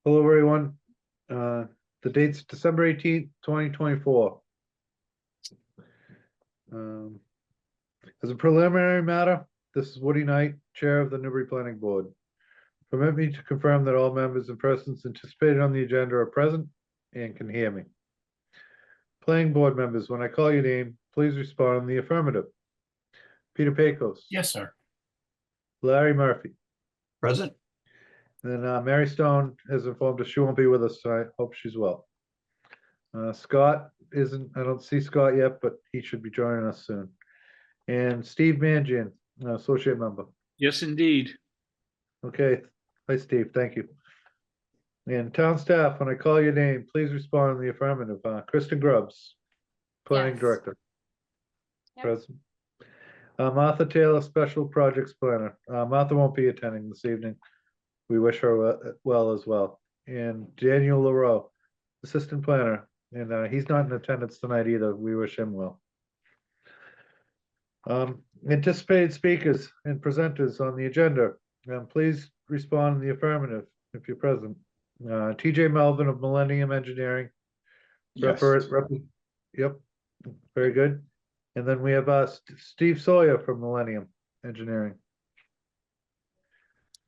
Hello, everyone. The date's December 18th, 2024. Um, As a preliminary matter, this is Woody Knight, Chair of the Newbury Planning Board. Permit me to confirm that all members and persons anticipated on the agenda are present and can hear me. Planning Board members, when I call your name, please respond in the affirmative. Peter Pecos. Yes, sir. Larry Murphy. Present. And Mary Stone has informed us she won't be with us tonight. Hope she's well. Scott isn't, I don't see Scott yet, but he should be joining us soon. And Steve Mangian, associate member. Yes, indeed. Okay, hi Steve, thank you. And town staff, when I call your name, please respond in the affirmative. Kristen Grubbs, planning Yes. director. Yep. Present. Martha Taylor, special projects planner. Martha won't be attending this evening. We wish her well as well. And Daniel LaRoe, assistant planner, and he's not in attendance tonight either. We wish him well. Anticipated speakers and presenters on the agenda. Please respond in the affirmative if you're present. TJ Melvin of Millennium Engineering. Yes. Yep, very good. And then we have Steve Sawyer from Millennium Engineering.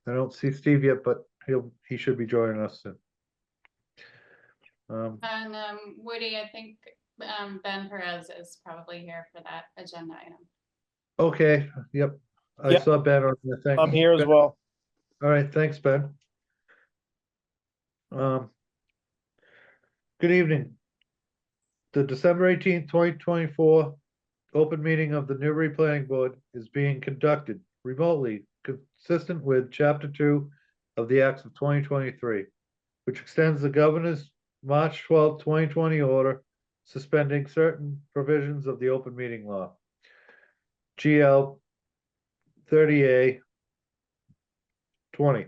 I don't see Steve yet, but he should be joining us soon. And Woody, I think Ben Perez is probably here for that agenda item. Okay, yep. I Yep. saw Ben on the thing. I'm here as Ben- well. All right, thanks, Ben. Good evening. The December 18th, 2024 open meeting of the Newbury Planning Board is being conducted remotely, consistent with Chapter 2 of the Acts of 2023, which extends the governor's March 12, 2020 order suspending certain provisions of the open meeting law. GL 30A 20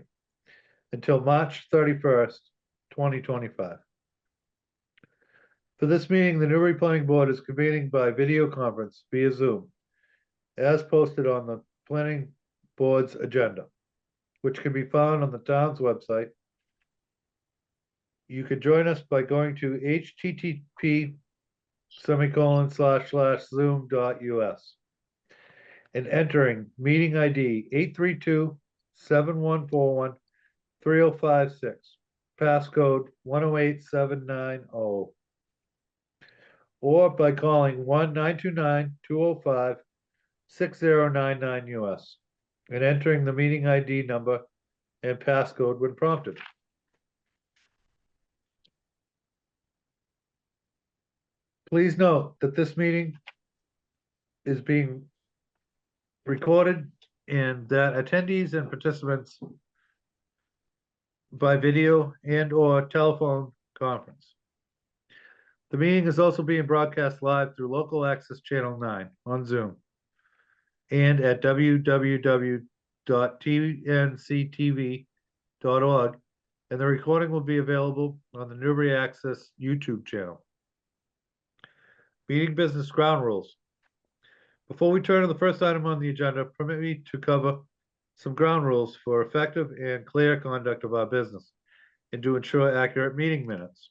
until March 31st, 2025. For this meeting, the Newbury Planning Board is convening by video conference via Zoom, as posted on the Planning Board's agenda, which can be found on the town's website. You could join us by going to http://zoom.us and entering meeting ID 832-7141-3056, passcode 108790. Or by calling 1-929-205-6099 US and entering the meeting ID number and passcode when prompted. Please note that this meeting is being recorded and that attendees and participants by video and/or telephone conference. The meeting is also being broadcast live through Local Access Channel 9 on Zoom and at www.tnctv.org, and the recording will be available on the Newbury Access YouTube channel. Meeting business ground rules. Before we turn to the first item on the agenda, permit me to cover some ground rules for effective and clear conduct of our business and to ensure accurate meeting minutes.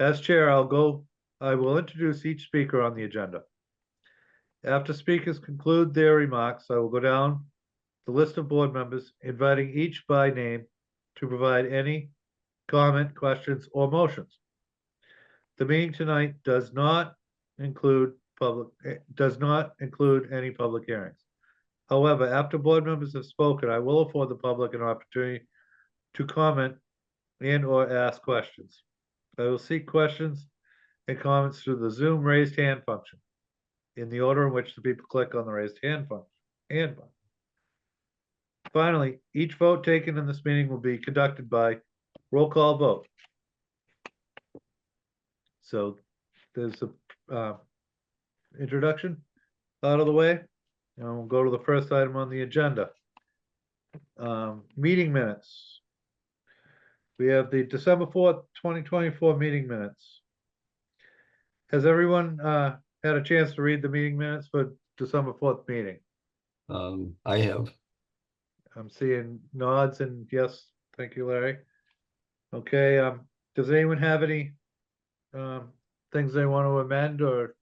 As chair, I will introduce each speaker on the agenda. After speakers conclude their remarks, I will go down the list of board members, inviting each by name to provide any comment, questions, or motions. The meeting tonight does not include any public hearings. However, after board members have spoken, I will afford the public an opportunity to comment and/or ask questions. I will seek questions and comments through the Zoom raised hand function in the order in which the people click on the raised hand button. Finally, each vote taken in this meeting will be conducted by roll call vote. So there's a introduction out of the way, and we'll go to the first item on the agenda. Meeting minutes. We have the December 4th, 2024 meeting minutes. Has everyone had a chance to read the meeting minutes for December 4th meeting? I have. I'm seeing nods and yes, thank you, Larry. Okay, does anyone have any things they want to amend or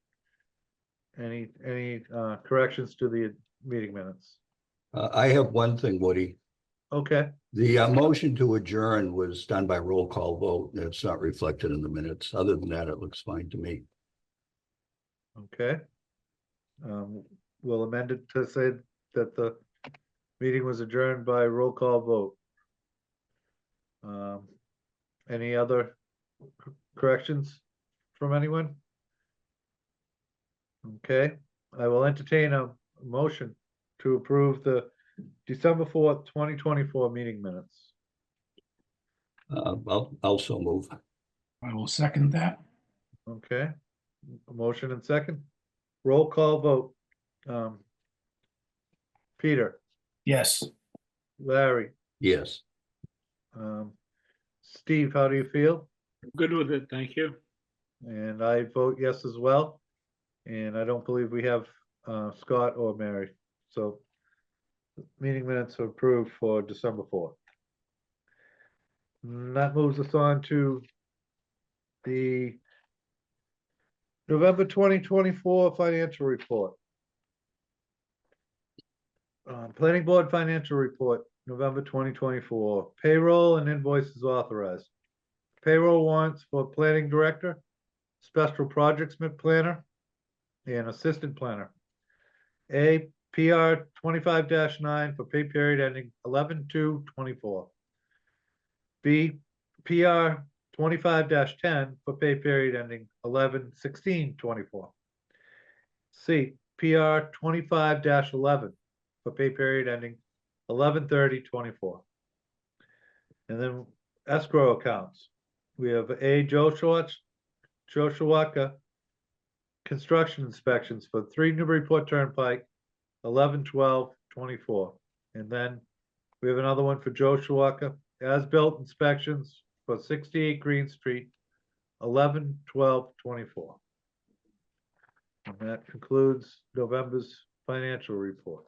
any corrections to the meeting minutes? I have one thing, Woody. Okay, The motion to adjourn was done by roll call vote. And it's not reflected in the minutes. Other than that, it looks fine to me. okay. We'll amend it to say that the meeting was adjourned by roll call vote. Any other corrections from anyone? Okay, I will entertain a motion to approve the December 4th, 2024 meeting minutes. I'll also move. I will second that. Okay, a motion and second. Roll call vote. Peter, Yes. Larry, Yes. Steve, how do you feel? Good with it, thank you. And I vote yes as well. And I don't believe we have Scott or Mary. So meeting minutes are approved for December 4th. And that moves us on to the November 2024 financial report. Planning Board Financial Report, November 2024, payroll and invoices authorized. Payroll warrants for planning director, special projects planner, and assistant planner. A PR 25-9 for pay period ending 11/2/24. B PR 25-10 for pay period ending 11/16/24. C PR 25-11 for pay period ending 11/30/24. And then escrow accounts. We have A Joe Shawaka construction inspections for 3 Newburyport Turnpike, 11/12/24. And then we have another one for Joe Shawaka, as-built inspections for 68 Green Street, 11/12/24. And that concludes November's financial report.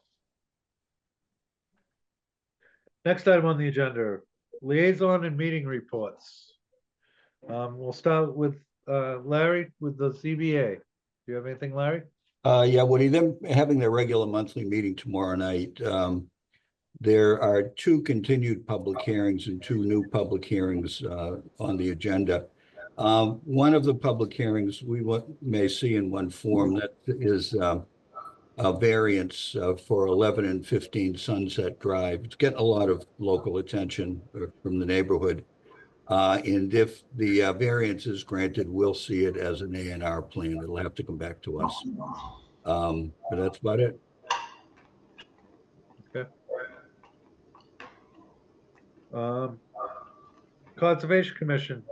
Next item on the agenda, liaison and meeting reports. We'll start with Larry with the ZBA. Do you have anything, Larry? Yeah, Woody, them having their regular monthly meeting tomorrow night. There are 2 continued public hearings and 2 new public hearings on the agenda. One of the public hearings we may see in one form, that is a variance for 11 and 15 Sunset Drive. It's getting a lot of local attention from the neighborhood. And if the variance is granted, we'll see it as an A&R plan. It'll have to come back to us. But that's about it. Okay. Conservation Commission,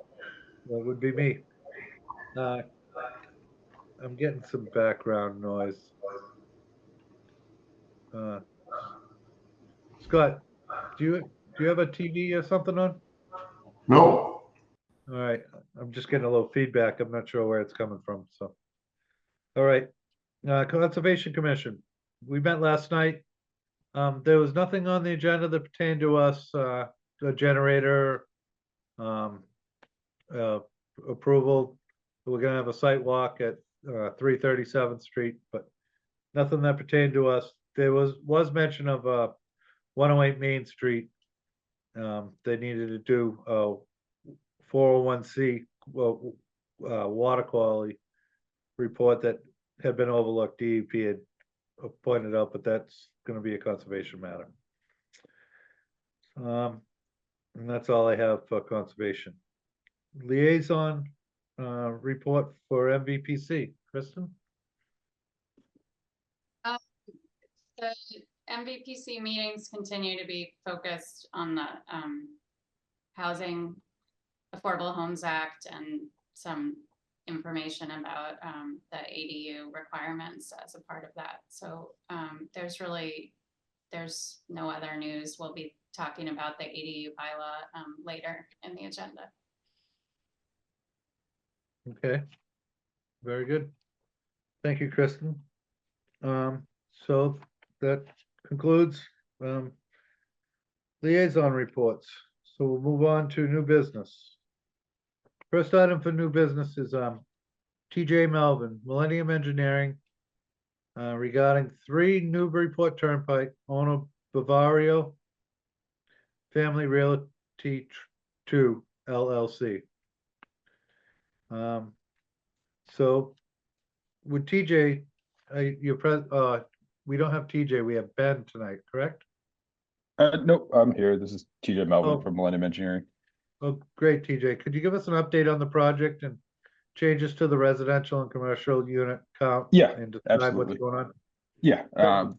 that would be me. I'm getting some background noise. Scott, do you have a TV or something on? No, All right, I'm just getting a little feedback. I'm not sure where it's coming from, so. All right, Conservation Commission, we met last night. There was nothing on the agenda that pertained to us, the generator, approval. We're gonna have a site walk at 337th Street, but nothing that pertained to us. There was mention of 108 Main Street. They needed to do 401C water quality report that had been overlooked. DEP had pointed out, but that's gonna be a conservation matter. And that's all I have for conservation. Liaison report for MVPC, Kristen? The MVPC meetings continue to be focused on the Housing Affordable Homes Act and some information about the ADU requirements as a part of that. So there's no other news. We'll be talking about the ADU bylaw later in the agenda. Okay, very good. Thank you, Kristen. So that concludes liaison reports. So we'll move on to new business. First item for new business is TJ Melvin, Millennium Engineering, regarding 3 Newburyport Turnpike, owner Bavario Family Realty 2 LLC. So with TJ, we don't have TJ, we have Ben tonight, correct? Nope, I'm here. This is TJ Melvin Oh. from Millennium Engineering. Oh, great, TJ. Could you give us an update on the project and changes to the residential and commercial unit count? Yeah, And describe absolutely. what's going on? Yeah, Thank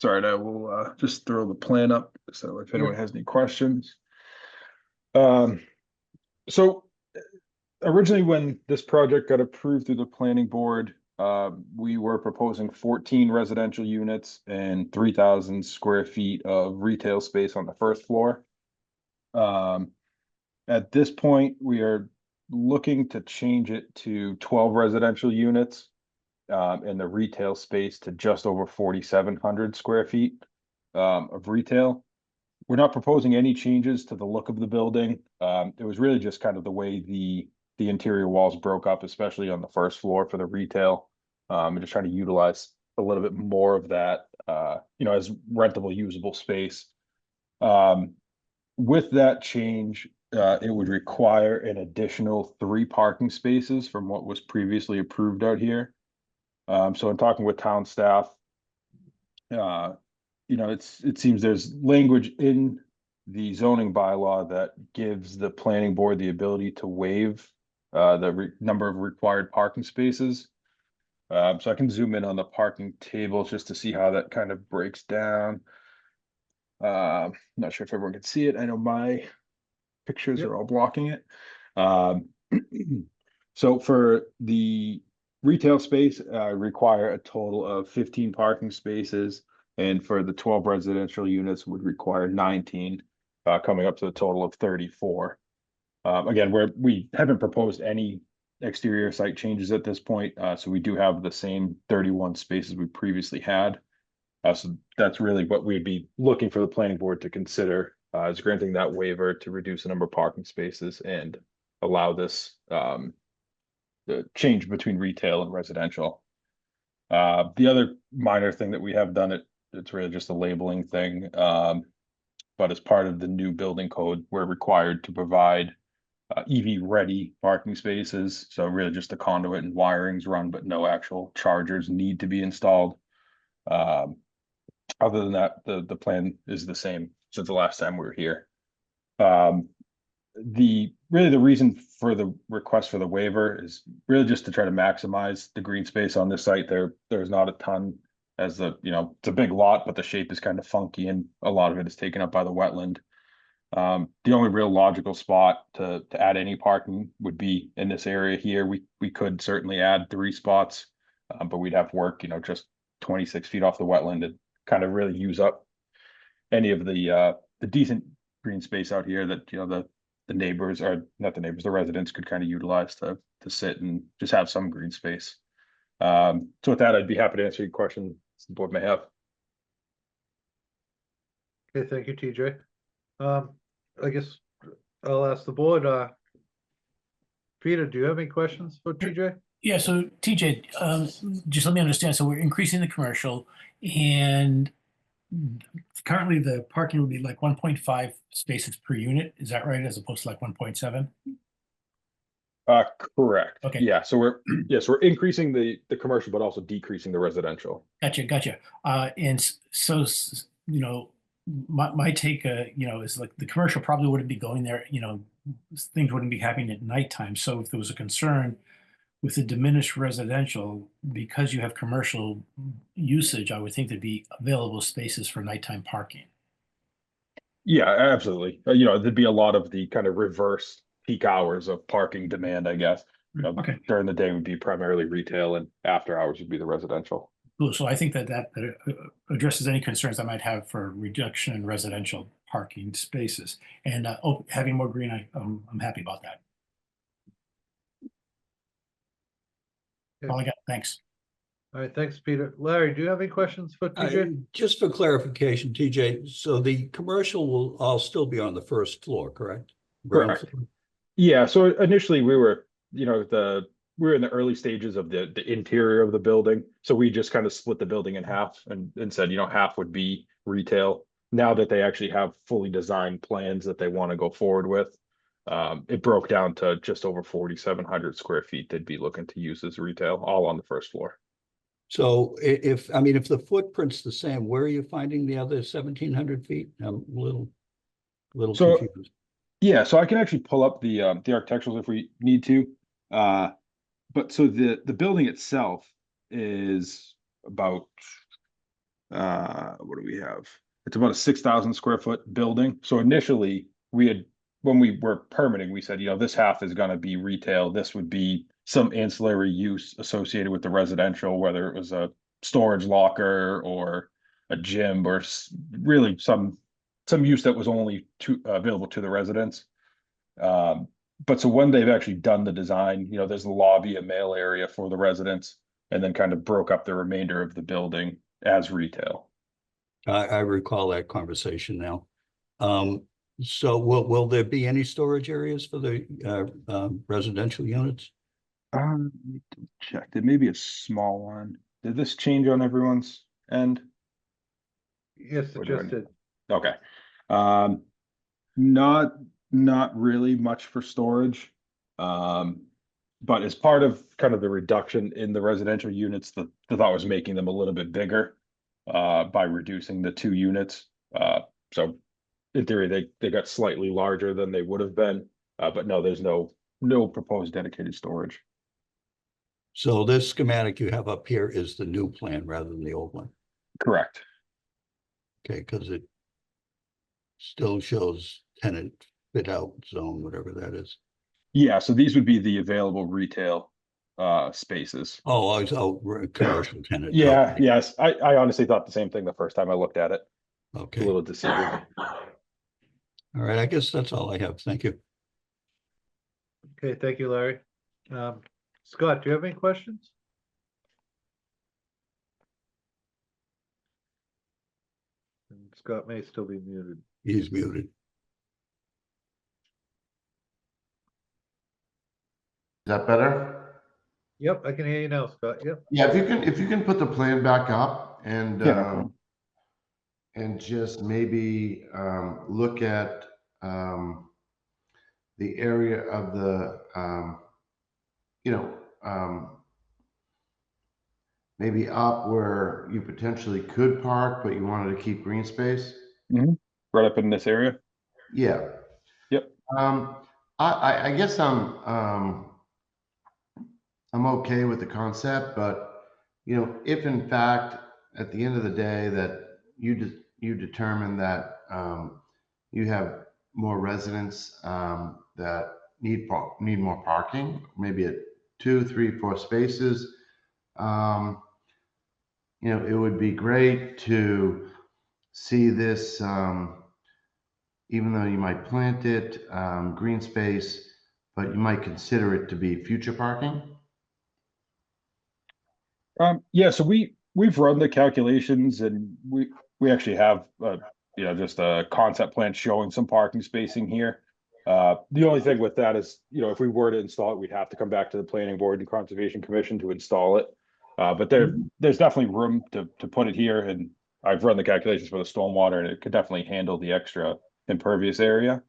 sorry, I will just throw the plan up, so if anyone Yeah. has any questions. So originally when this project got approved through the planning board, we were proposing 14 residential units and 3,000 square feet of retail space on the first floor. At this point, we are looking to change it to 12 residential units and the retail space to just over 4,700 square feet of retail. We're not proposing any changes to the look of the building. It was really just kind of the way the interior walls broke up, especially on the first floor for the retail. And just trying to utilize a little bit more of that, as rentable, usable space. With that change, it would require an additional 3 parking spaces from what was previously approved out here. So in talking with town staff, it seems there's language in the zoning bylaw that gives the planning board the ability to waive the number of required parking spaces. So I can zoom in on the parking tables just to see how that kind of breaks down. Not sure if everyone can see it. I know my pictures Yep. are all blocking it. So for the retail space, require a total of 15 parking spaces, and for the 12 residential units would require 19, coming up to a total of 34. Again, we haven't proposed any exterior site changes at this point, so we do have the same 31 spaces we previously had. So that's really what we'd be looking for the planning board to consider, is granting that waiver to reduce the number of parking spaces and allow this the change between retail and residential. The other minor thing that we have done, it's really just a labeling thing. But as part of the new building code, we're required to provide EV ready parking spaces. So really just the conduit and wirings run, but no actual chargers need to be installed. Other than that, the plan is the same since the last time we were here. The reason for the request for the waiver is really just to try to maximize the green space on this site. There's not a ton, as it's a big lot, but the shape is kind of funky and a lot of it is taken up by the wetland. The only real logical spot to add any parking would be in this area here. We could certainly add 3 spots, but we'd have work, just 26 feet off the wetland and kind of really use up any of the decent green space out here that the neighbors, or not the neighbors, the residents could kind of utilize to sit and just have some green space. So with that, I'd be happy to answer your question the board may have. Okay, thank you, TJ. I guess I'll ask the board, Peter, do you have any questions for TJ? Yeah, so TJ, just let me understand. So we're increasing the commercial, and currently the parking would be like 1.5 spaces per unit. Is that right? As opposed to like 1.7? Correct. Okay. Yeah, so we're increasing the commercial, but also decreasing the residential. Gotcha. And so, my take, is like the commercial probably wouldn't be going there, things wouldn't be happening at nighttime. So if there was a concern with the diminished residential, because you have commercial usage, I would think there'd be available spaces for nighttime parking. Yeah, absolutely. There'd be a lot of the kind of reverse peak hours of parking demand, I guess. Okay, During the day would be primarily retail, and after hours would be the residential. cool. So I think that addresses any concerns I might have for reduction in residential parking spaces. And having more green, I'm happy about that. Yeah. All I got. Thanks. All right, thanks, Peter. Larry, do you have any questions for TJ? Just for clarification, TJ, so the commercial will all still be on the first floor, correct? Ground Correct. floor? Yeah, so initially we were, we were in the early stages of the interior of the building. So we just kind of split the building in half and said, half would be retail. Now that they actually have fully designed plans that they want to go forward with, it broke down to just over 4,700 square feet they'd be looking to use as retail, all on the first floor. So if the footprint's the same, where are you finding the other 1,700 feet? I'm a little So- confused. Yeah, so I can actually pull up the architecturals if we need to. But so the building itself is about what do we have? It's about a 6,000 square foot building. So initially when we were permitting, we said, this half is going to be retail. This would be some ancillary use associated with the residential, whether it was a storage locker or a gym or really some use that was only available to the residents. But so when they've actually done the design, there's the lobby, a mail area for the residents, and then kind of broke up the remainder of the building as retail. I recall that conversation now. So will there be any storage areas for the residential units? Let me check. There may be a small one. Did this change on everyone's end? Yes, it Or do I just did. Okay. Not really much for storage. But as part of kind of the reduction in the residential units, the thought was making them a little bit bigger by reducing the 2 units. So in theory, they got slightly larger than they would have been. But no, there's no proposed dedicated storage. So this schematic you have up here is the new plan rather than the old one. Correct. Okay, because it still shows tenant fit out zone, whatever that is. Yeah, so these would be the available retail spaces. Commercial tenant. Yeah, Okay. yes. I honestly thought the same thing the first time I looked at it. A Okay, little deceiving. all right, I guess that's all I have. Thank you. Okay, thank you, Larry. Scott, do you have any questions? And Scott may still be muted. He's muted. Is that better? Yep, I can hear you now, Scott. Yep. Yeah, if you can put the plan back up and Yeah, no problem. and just maybe look at the area of the maybe up where you potentially could park, but you wanted to keep green space. Right up in this area. Yeah. Yep. I guess I'm okay with the concept, but if in fact at the end of the day that you determine that you have more residents that need more parking, maybe at 2, 3, 4 spaces, it would be great to see this, even though you might plant it, green space, but you might consider it to be future parking. Yeah, so we've run the calculations and we actually have just a concept plan showing some parking spacing here. The only thing with that is, if we were to install it, we'd have to come back to the planning board and conservation commission to install it. But there's definitely room to put it here, and I've run the calculations for the stormwater and it could definitely handle the extra impervious area.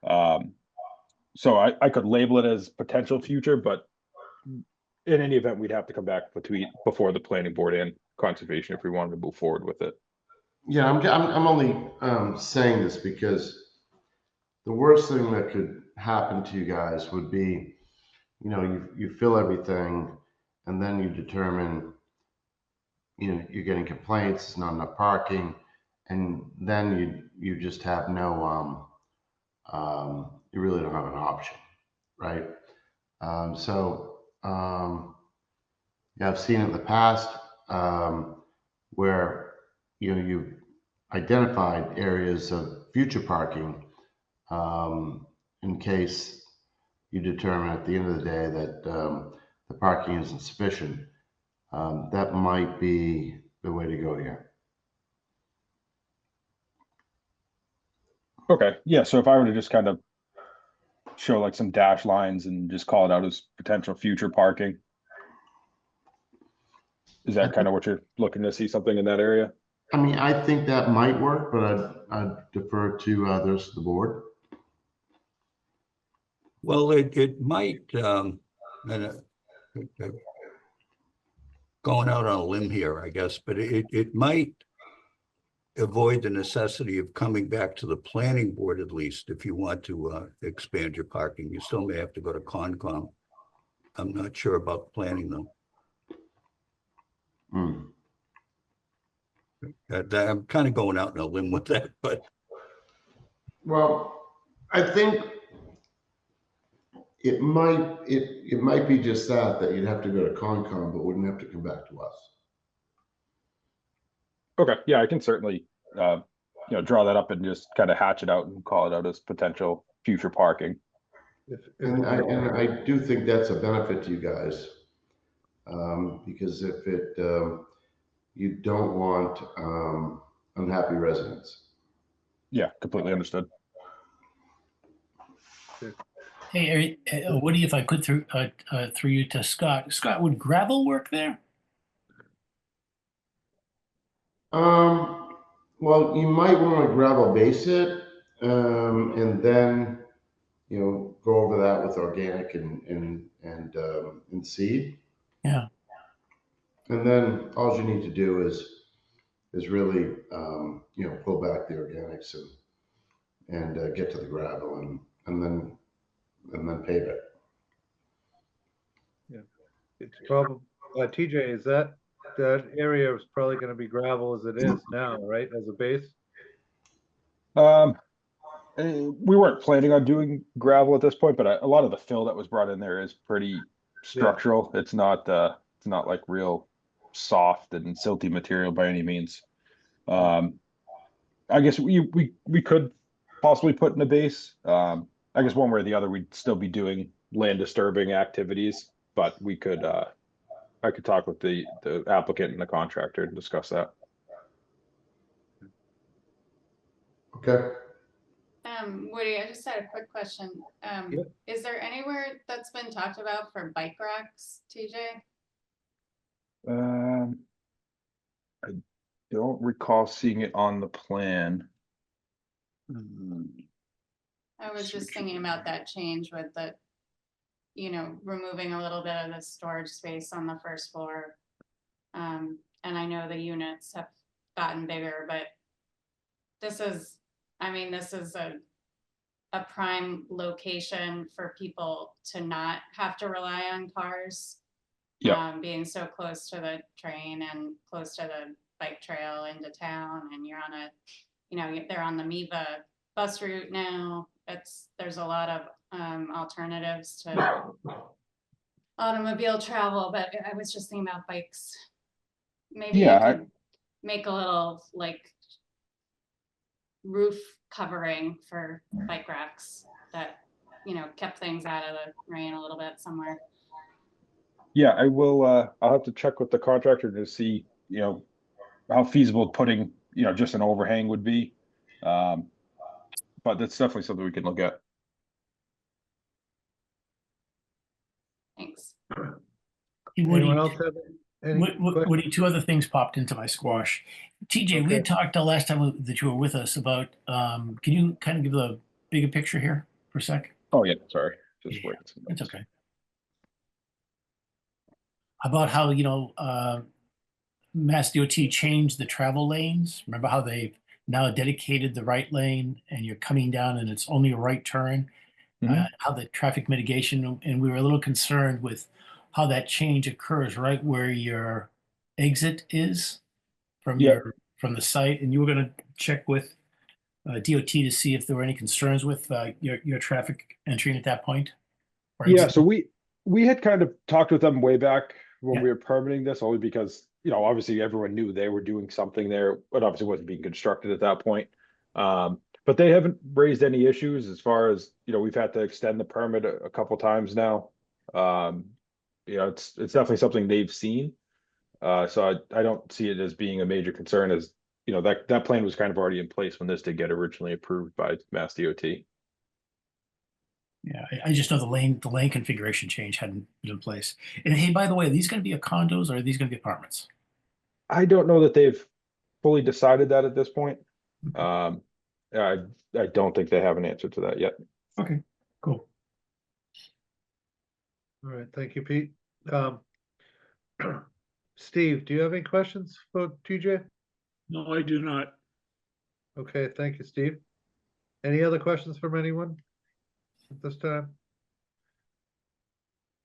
So I could label it as potential future, but in any event, we'd have to come back before the planning board and conservation if we wanted to move forward with it. Yeah, I'm only saying this because the worst thing that could happen to you guys would be, you fill everything and then you determine, you're getting complaints, there's not enough parking, and then you just have no, you really don't have an option, right? Yeah, I've seen it in the past where you've identified areas of future parking in case you determine at the end of the day that the parking isn't sufficient. that might be the way to go here. Okay, yeah, so if I were to just kind of show like some dash lines and just call it out as potential future parking. Is that kind of what you're looking to see, something in that area? I mean, I think that might work, but I'd defer to the rest of the board. Well, it might, going out on a limb here, I guess, but it might avoid the necessity of coming back to the planning board at least if you want to expand your parking. You still may have to go to Concom. I'm not sure about planning though. Hmm. I'm kind of going out on a limb with that, but Well, I think it might be just that you'd have to go to Concom, but wouldn't have to come back to us. Okay, yeah, I can certainly, draw that up and just kind of hatch it out and call it out as potential future parking. And I do think that's a benefit to you guys. Because if you don't want unhappy residents. Yeah, completely understood. Hey, Woody, if I could through you to Scott. Scott, would gravel work there? Well, you might want to gravel base it, and then, go over that with organic and seed. Yeah. And then all you need to do is really, pull back the organics and get to the gravel and then pave it. It's probably, TJ, is that area is probably gonna be gravel as it is now, right, as a base? We weren't planning on doing gravel at this point, but a lot of the fill that was brought in there is pretty structural. It's not like real soft and silty material by any means. I guess we could possibly put in a base. I guess one way or the other, we'd still be doing land disturbing activities, but we could, I could talk with the applicant and the contractor and discuss that. Okay. Woody, I just had a quick question. Yep. Is there anywhere that's been talked about for bike racks, TJ? I don't recall seeing it on the plan. I was just thinking about that change with the, removing a little bit of the storage space on the first floor. And I know the units have gotten bigger, but this is a prime location for people to not have to rely on cars. Yeah. Being so close to the train and close to the bike trail into town, and you're on they're on the MEVA bus route now. There's a lot of alternatives to automobile travel, but I was just thinking about bikes. Maybe you could make a little roof covering for bike racks that kept things out of the rain a little bit somewhere. Yeah, I will. I'll have to check with the contractor to see, how feasible putting, just an overhang would be. But that's definitely something we can look at. Thanks. Hey, Anyone else have any questions? Woody, two other things popped into my squash. TJ, we had talked the last time that you were with us about, can you kind of give the bigger picture here for a sec? Oh yeah, sorry. Just Yeah, wait. It's okay. About how, Mass DOT changed the travel lanes. Remember how they now dedicated the right lane and you're coming down and it's only a right turn? How the traffic mitigation, and we were a little concerned with how that change occurs right where your exit is from from the site. And you were going to check with DOT to see if there were any concerns with your traffic entering at that point. Yeah, so we had kind of talked with them way back when Yeah. we were permitting this, only because, obviously everyone knew they were doing something there, but obviously wasn't being constructed at that point. But they haven't raised any issues as far as, we've had to extend the permit a couple times now. It's definitely something they've seen. So I don't see it as being a major concern, as, you know, that plan was kind of already in place when this did get originally approved by Mass DOT. Yeah, I just know the lane configuration change hadn't been in place. And hey, by the way, are these going to be condos or are these going to be apartments? I don't know that they've fully decided that at this point. I don't think they have an answer to that yet. Okay, cool. All right, thank you, Pete. Steve, do you have any questions for TJ? No, I do not. Okay, thank you, Steve. Any other questions from anyone at this time?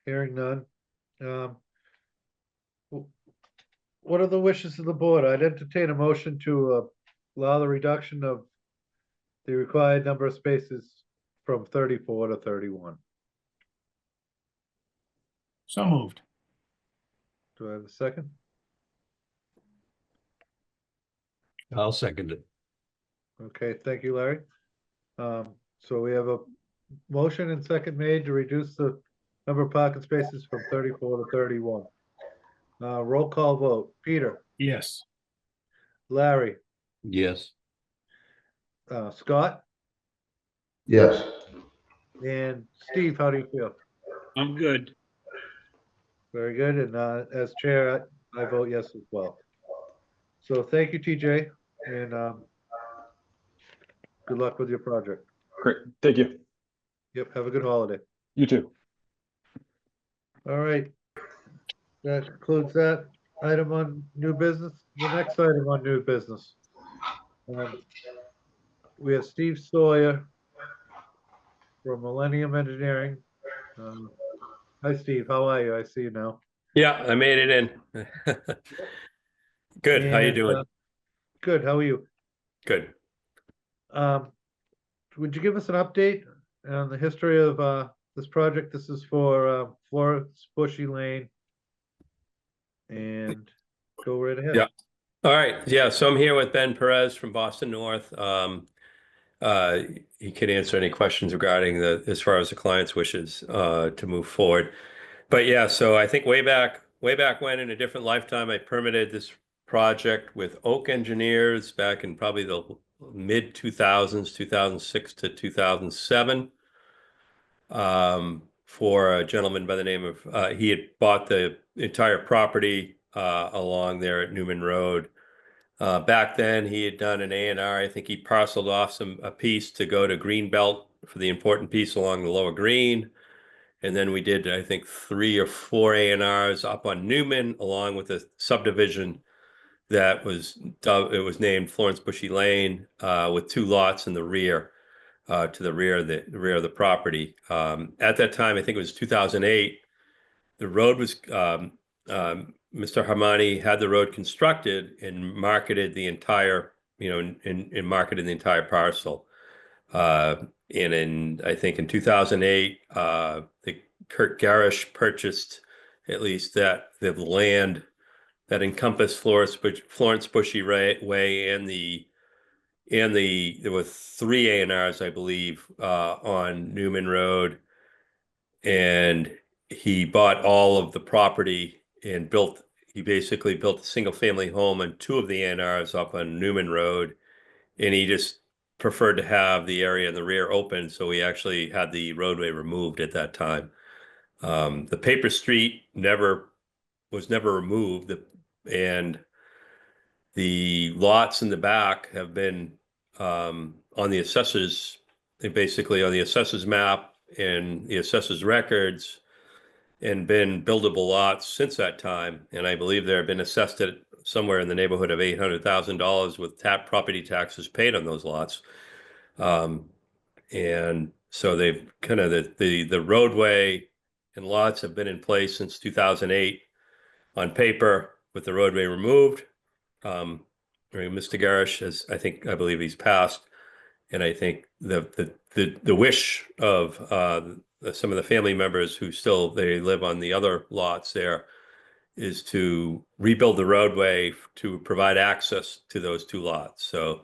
Hearing none. What are the wishes of the board? I'd entertain a motion to allow the reduction of the required number of spaces from 34 to 31. So moved. Do I have a second? I'll second it. Okay, thank you, Larry. So we have a motion and second made to reduce the number of parking spaces from 34 to 31. Roll call vote. Peter, Yes. Larry, Yes. Scott, Yes. and Steve, how do you feel? I'm good. Very good, and as chair, I vote yes as well. So thank you, TJ, and good luck with your project. Great, thank you. Yep, have a good holiday. You too. All right. That concludes that item on new business. The next item on new business. We have Steve Sawyer from Millennium Engineering. Hi, Steve, how are you? I see you now. Yeah, I made it in. Good. How you And, doing? Good, how are you? Good. Would you give us an update on the history of this project? This is for Florence Bushy Lane. And go right ahead. Yeah. All right. Yeah. So I'm here with Ben Perez from Boston North. He can answer any questions regarding as far as the client's wishes to move forward. But yeah, so I think way back when, in a different lifetime, I permitted this project with Oak Engineers back in probably the mid 2000s, 2006 to 2007. For a gentleman by the name of, he had bought the entire property along there at Newman Road. Back then, he had done an A&R. I think he parceled off a piece to go to Greenbelt for the important piece along the Lower Green. And then we did, I think, 3 or 4 A&Rs up on Newman, along with a subdivision that was named Florence Bushy Lane, with 2 lots in the rear. To the rear of the property. At that time, I think it was 2008. The road was Mr. Harmani had the road constructed and marketed the entire, and marketed the entire parcel. And I think in 2008, the Kurt Garish purchased at least the land that encompassed Florence Bushy Way and there were 3 A&Rs, I believe, on Newman Road, and he bought all of the property and he basically built a single family home on 2 of the A&Rs up on Newman Road, and he just preferred to have the area in the rear open, so he actually had the roadway removed at that time. The paper street was never removed, and the lots in the back have been on the assessors, basically on the assessors map and the assessors records, and been buildable lots since that time. And I believe they have been assessed at somewhere in the neighborhood of $800,000 with property taxes paid on those lots. And so they've kind of the roadway and lots have been in place since 2008 on paper with the roadway removed. Mr. Garish I believe he's passed, and I think the wish of some of the family members who they live on the other lots there is to rebuild the roadway to provide access to those 2 lots. So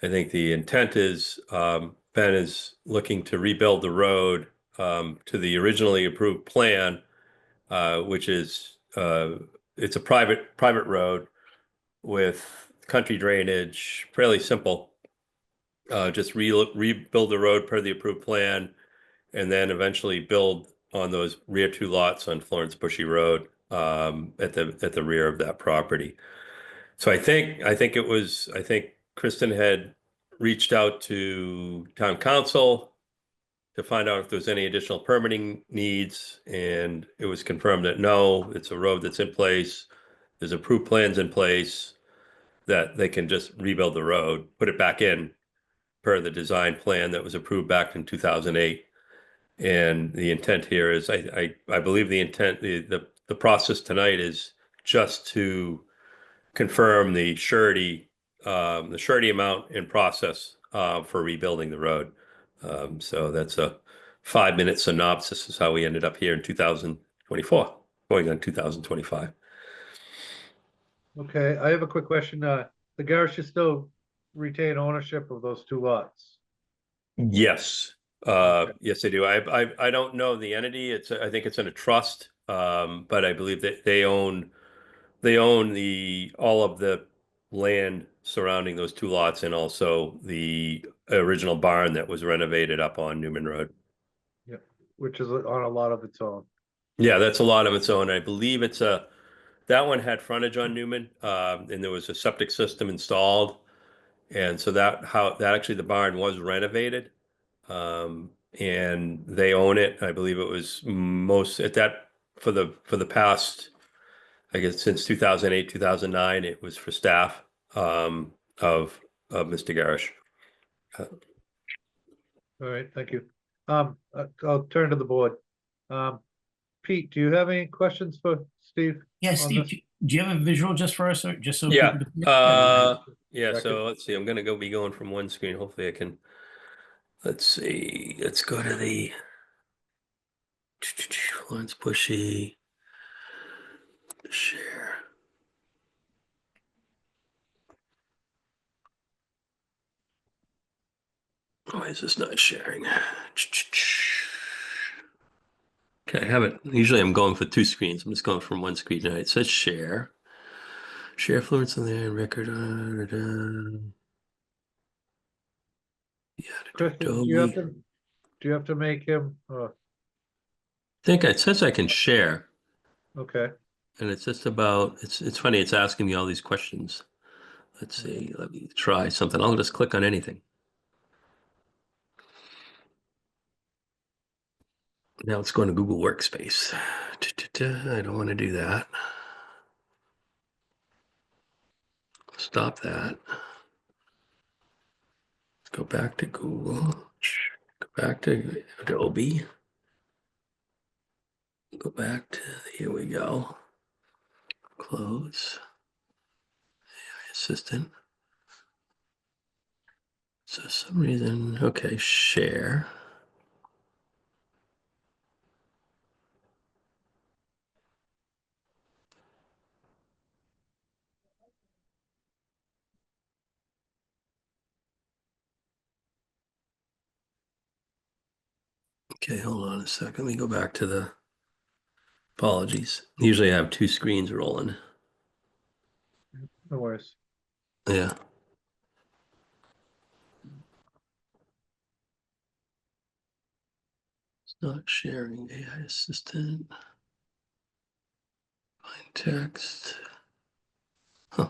I think the intent is Ben is looking to rebuild the road to the originally approved plan, which is it's a private road with country drainage, fairly simple. Just rebuild the road per the approved plan, and then eventually build on those rear two lots on Florence Bushy Road, at the rear of that property. So I think Kristen had reached out to town council to find out if there's any additional permitting needs, and it was confirmed that no, it's a road that's in place. There's approved plans in place that they can just rebuild the road, put it back in per the design plan that was approved back in 2008. And the intent here is, I believe the intent, the process tonight is just to confirm the surety amount in process for rebuilding the road. So that's a 5-minute synopsis is how we ended up here in 2024, going on 2025. Okay, I have a quick question. The Garrish still retain ownership of those two lots? Yes, yes, I do. I don't know the entity. I think it's in a trust, but I believe that they own all of the land surrounding those two lots, and also the original barn that was renovated up on Newman Road. Yep, which is on a lot of its own. Yeah, that's a lot of its own. I believe that one had frontage on Newman, and there was a septic system installed. And so that actually the barn was renovated. And they own it. I believe it was for the past, I guess, since 2008, 2009, it was for staff, of Mr. Garrish. All right, thank you. I'll turn to the board. Pete, do you have any questions for Steve? Yeah, on Steve, this? do you have a visual just for us, or just so? Yeah, people can- yeah, Second. so let's see, I'm gonna be going from one screen. Hopefully I can, let's see, let's go to the Florence Bushy share. Why is this not sharing? Okay, I have it. Usually I'm going for two screens. I'm just going from one screen tonight. It says share. Share Florence on there, record. Yeah, Kristen, Adobe. do you have to make him, I think it says I can share, okay, and it's just about, it's funny, it's asking me all these questions. Let's see, let me try something. I'll just click on anything. Now it's going to Google Workspace. I don't want to do that. Stop that. Let's go back to Google. Go back to Adobe. Go back to, here we go. Close. AI Assistant. So some reason, okay, share. Okay, hold on a second. Let me go back to the, apologies. Usually I have two screens rolling. no worries. Yeah. It's not sharing AI Assistant. Find text. Huh.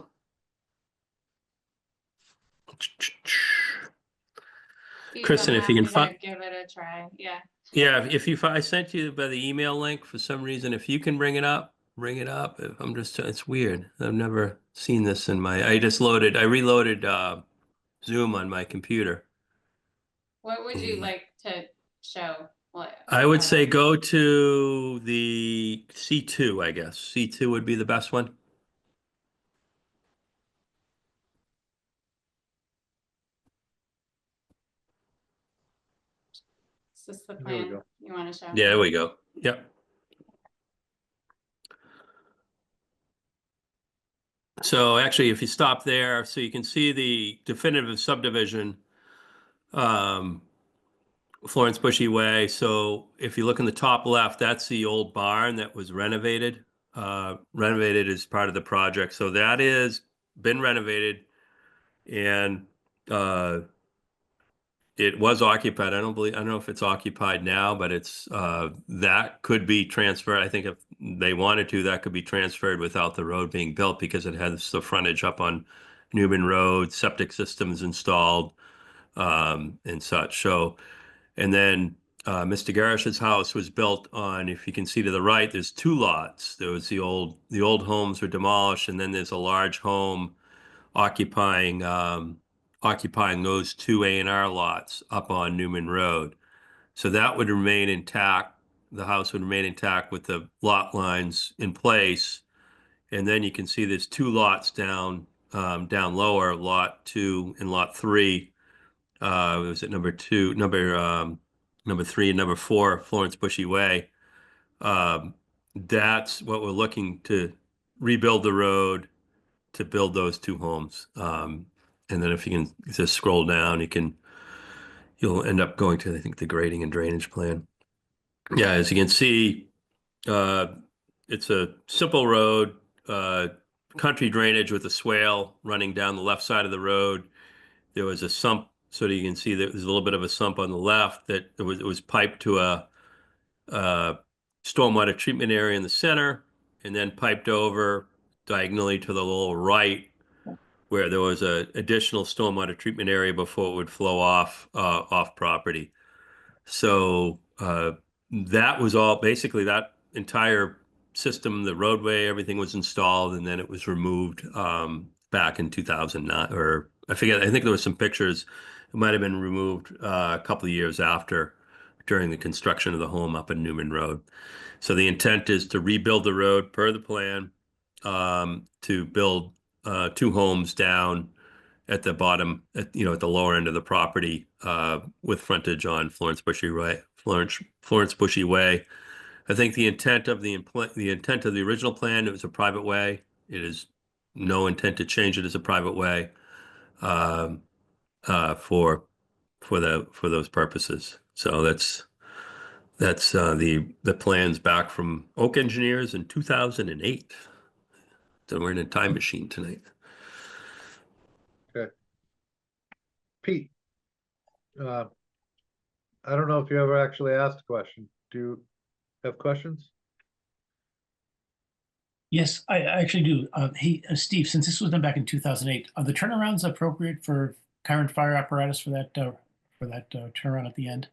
Kristen, if you can find, give it a try, yeah. yeah, I sent you by the email link for some reason, if you can bring it up. If I'm just, it's weird. I've never seen this in I reloaded Zoom on my computer. What would you like to show? What? I would say go to the C2, I guess. C2 would be the best one. Is this the There we plan go. you want to show? Yeah, there we go. Yep. So actually, if you stop there, so you can see the definitive subdivision, Florence Bushy Way. So if you look in the top left, that's the old barn that was renovated. renovated as part of the project. So that is been renovated and it was occupied. I don't know if it's occupied now, but it's that could be transferred. I think if they wanted to, that could be transferred without the road being built because it has the frontage up on Newman Road, septic systems installed, and such. So, and then Mr. Garish's house was built on, if you can see to the right, there's two lots. There was the old homes were demolished, and then there's a large home occupying those two A&R lots up on Newman Road. So that would remain intact. The house would remain intact with the lot lines in place. And then you can see there's two lots down lower, lot 2 and lot 3. Was it number 3 and number 4, Florence Bushy Way. That's what we're looking to rebuild the road to build those two homes. And then if you can just scroll down, you'll end up going to, I think, the grading and drainage plan. Yeah, as you can see, it's a simple road, country drainage with a swale running down the left side of the road. There was a sump, so that you can see that there's a little bit of a sump on the left that it was piped to a stormwater treatment area in the center, and then piped over diagonally to the little right, where there was a additional stormwater treatment area before it would flow off property. So that was all, basically that entire system, the roadway, everything was installed, and then it was removed back in 2009, or I forget, I think there was some pictures. It might have been removed a couple of years after, during the construction of the home up in Newman Road. So the intent is to rebuild the road per the plan, to build two homes down at the bottom, at the lower end of the property, with frontage on Florence Bushy Way. I think the intent of the original plan, it was a private way. It is no intent to change it as a private way for those purposes. So that's the plans back from Oak Engineers in 2008. So we're in a time machine tonight. Pete, I don't know if you ever actually asked a question. Do you have questions? Yes, I actually do. Hey, Steve, since this was done back in 2008, are the turnarounds appropriate for current fire apparatus for that turnaround at the end?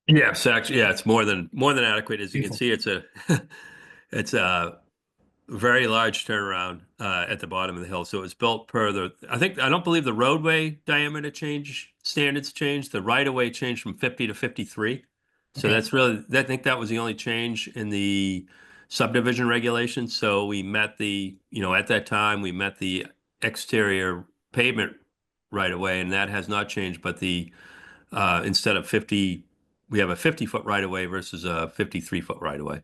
Yes, actually, yeah, it's more than adequate. As you can see, it's a very large turnaround at the bottom of the hill. So it was built per I don't believe the roadway diameter standards changed. The right of way changed from 50 to 53. So Okay. that's really, I think that was the only change in the subdivision regulations. So we met at that time, we met the exterior pavement right of way, and that has not changed. But instead of 50, we have a 50-foot right of way versus a 53-foot right of way.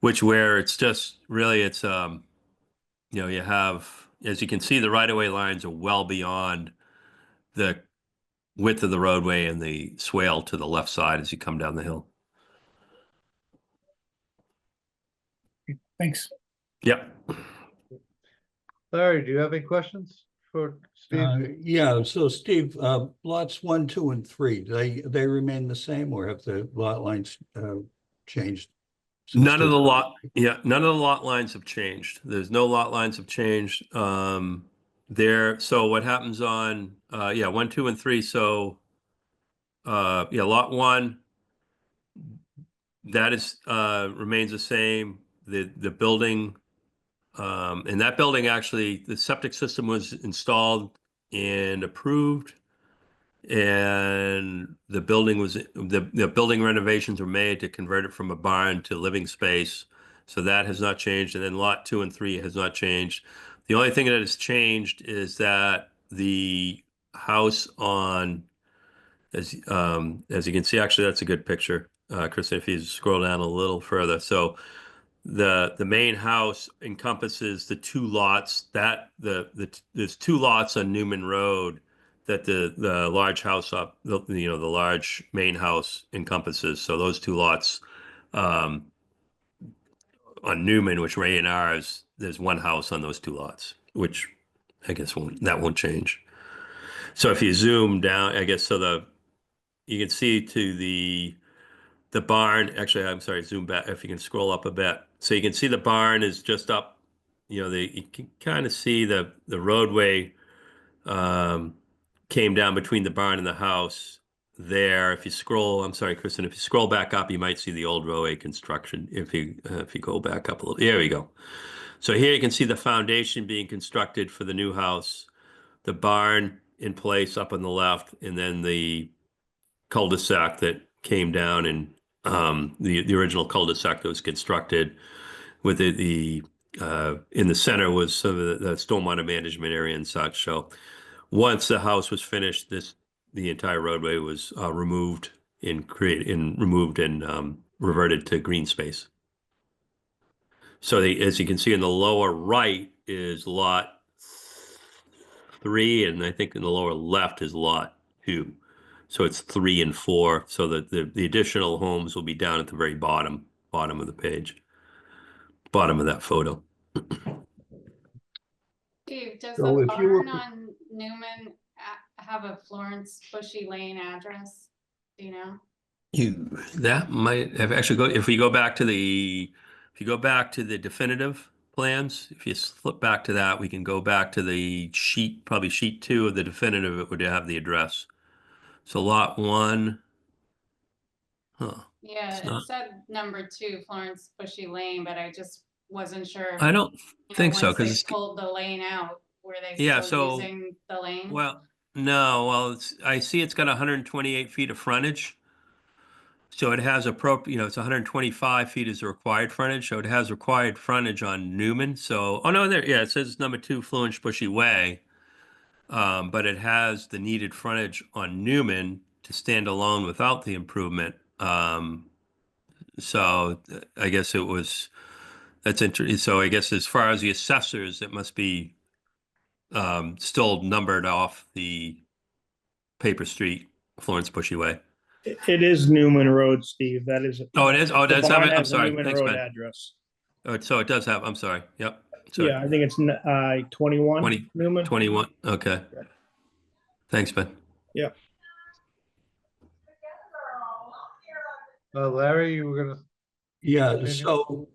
Where it's just really, it's, you have, as you can see, the right-of-way lines are well beyond the width of the roadway and the swale to the left side as you come down the hill. Thanks. Yep. Larry, do you have any questions for Steve? Yeah, so Steve, lots 1, 2, and 3, they remain the same, or have the lot lines changed? None of the lot lines have changed. There's no lot lines have changed. So what happens on 1, 2, and 3. So lot 1, that is remains the same. The building, and that building, actually, the septic system was installed and approved, and the building renovations were made to convert it from a barn to living space. So that has not changed. And then lot 2 and 3 has not changed. The only thing that has changed is that the house as you can see, actually, that's a good picture, Kristen, if you scroll down a little further. So the main house encompasses the two lots there's two lots on Newman Road that the large house the large main house encompasses. So those two lots on Newman, which were A&Rs, there's one house on those 2 lots, which I guess that won't change. So if you zoom down, I guess, so you can see to the barn, actually, I'm sorry, zoom back, if you can scroll up a bit. So you can see the barn is just up, you can kind of see the roadway came down between the barn and the house there. If you scroll, I'm sorry, Kristen, if you scroll back up, you might see the old roadway construction. If you go back up a little, there we go. So here you can see the foundation being constructed for the new house, the barn in place up on the left, and then the cul-de-sac that came down, and the original cul-de-sac that was constructed with the in the center was some of the stormwater management area and such. So once the house was finished, the entire roadway was removed and reverted to green space. So as you can see in the lower right is lot 3, and I think in the lower left is lot 2. So it's 3 and 4. So that the additional homes will be down at the very bottom of the page, bottom of that photo. Steve, does So the if you were- barn on Newman have a Florence Bushy Lane address? Do you know? That might have actually if you go back to the definitive plans, if you flip back to that, we can go back to the sheet, probably sheet 2 of the definitive. It would have the address. So lot 1, Yeah, It's it not- said number 2, Florence Bushy Lane, but I just wasn't sure. I don't you know, think so, once they 'cause it's- pulled the lane out, were they Yeah, still so- using the lane? well, no, I see it's got 128 feet of frontage. So it has it's 125 feet is the required frontage. So it has required frontage on Newman. So, oh no, it says number 2 Florence Bushy Way. But it has the needed frontage on Newman to stand alone without the improvement. So I guess that's interesting. So I guess as far as the assessors, it must be still numbered off the Paper Street, Florence Bushy Way. It is Newman Road, Steve. That is. Oh, it is? Oh, the does have barn it? I'm has a sorry. Newman Thanks, Road Ben. address. Oh, so it does have, I'm sorry. Yep. So Yeah, I think it's 21 20 Newman. 21. Okay. Thanks, Ben. Yeah. Larry, you were gonna, Yeah, Continue. so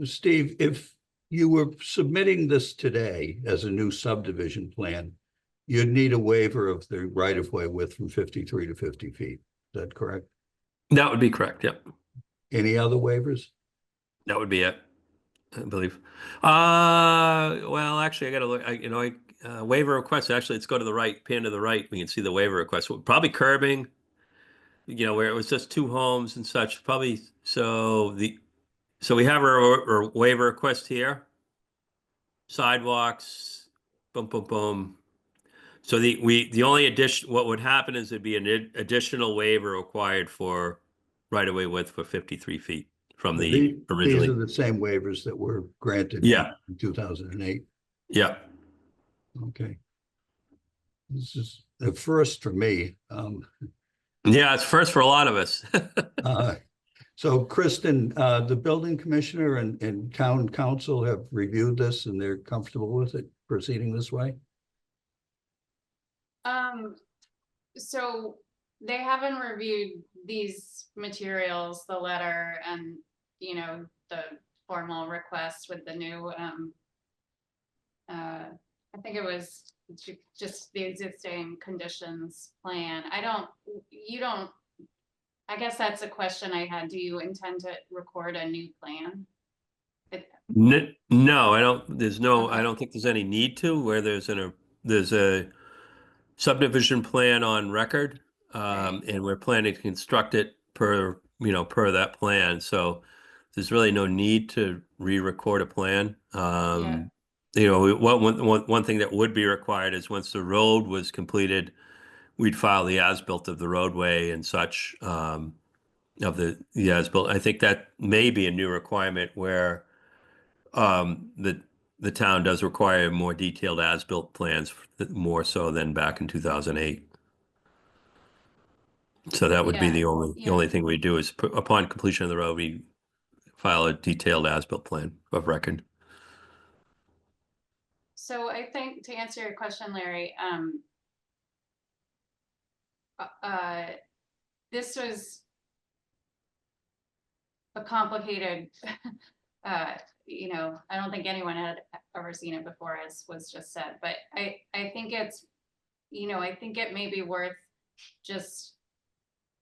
Steve, if you were submitting this today as a new subdivision plan, you'd need a waiver of the right-of-way width from 53 to 50 feet. Is that correct? That would be correct. Yep. Any other waivers? That would be it, I believe. Well, actually, I got to look. Waiver request. Actually, let's go to the right, pan to the right. We can see the waiver request. Probably curbing. Where it was just 2 homes and such. Probably so we have our waiver request here. Sidewalks. Boom, boom, boom. So the only addition, what would happen is there'd be an additional waiver required for right-of-way width for 53 feet from the These originally. are the same waivers that were granted Yeah. in 2008. Yeah. Okay. This is the first for me. Yeah, it's first for a lot of us. So Kristen, the building commissioner and town council have reviewed this and they're comfortable with it proceeding this way? So they haven't reviewed these materials, the letter and, the formal request with the new, I think it was just the existing conditions plan. I guess that's a question I had. Do you intend to record a new plan? No, I don't. Okay. I don't think there's any need to where there's a subdivision plan on record, and we're planning to construct it per that plan. So there's really no need to re-record a plan. One thing that would be required is once the road was completed, we'd file the as-built of the roadway and such, of the as-built. I think that may be a new requirement where the town does require more detailed as-built plans, more so than back in 2008. So that would be Yeah, the only thing we do is upon completion of the road, we file a detailed as-built plan of record. So I think to answer your question, Larry, this was a complicated, you know, I don't think anyone had ever seen it before, as was just said, but I think it's, you know, I think it may be worth just,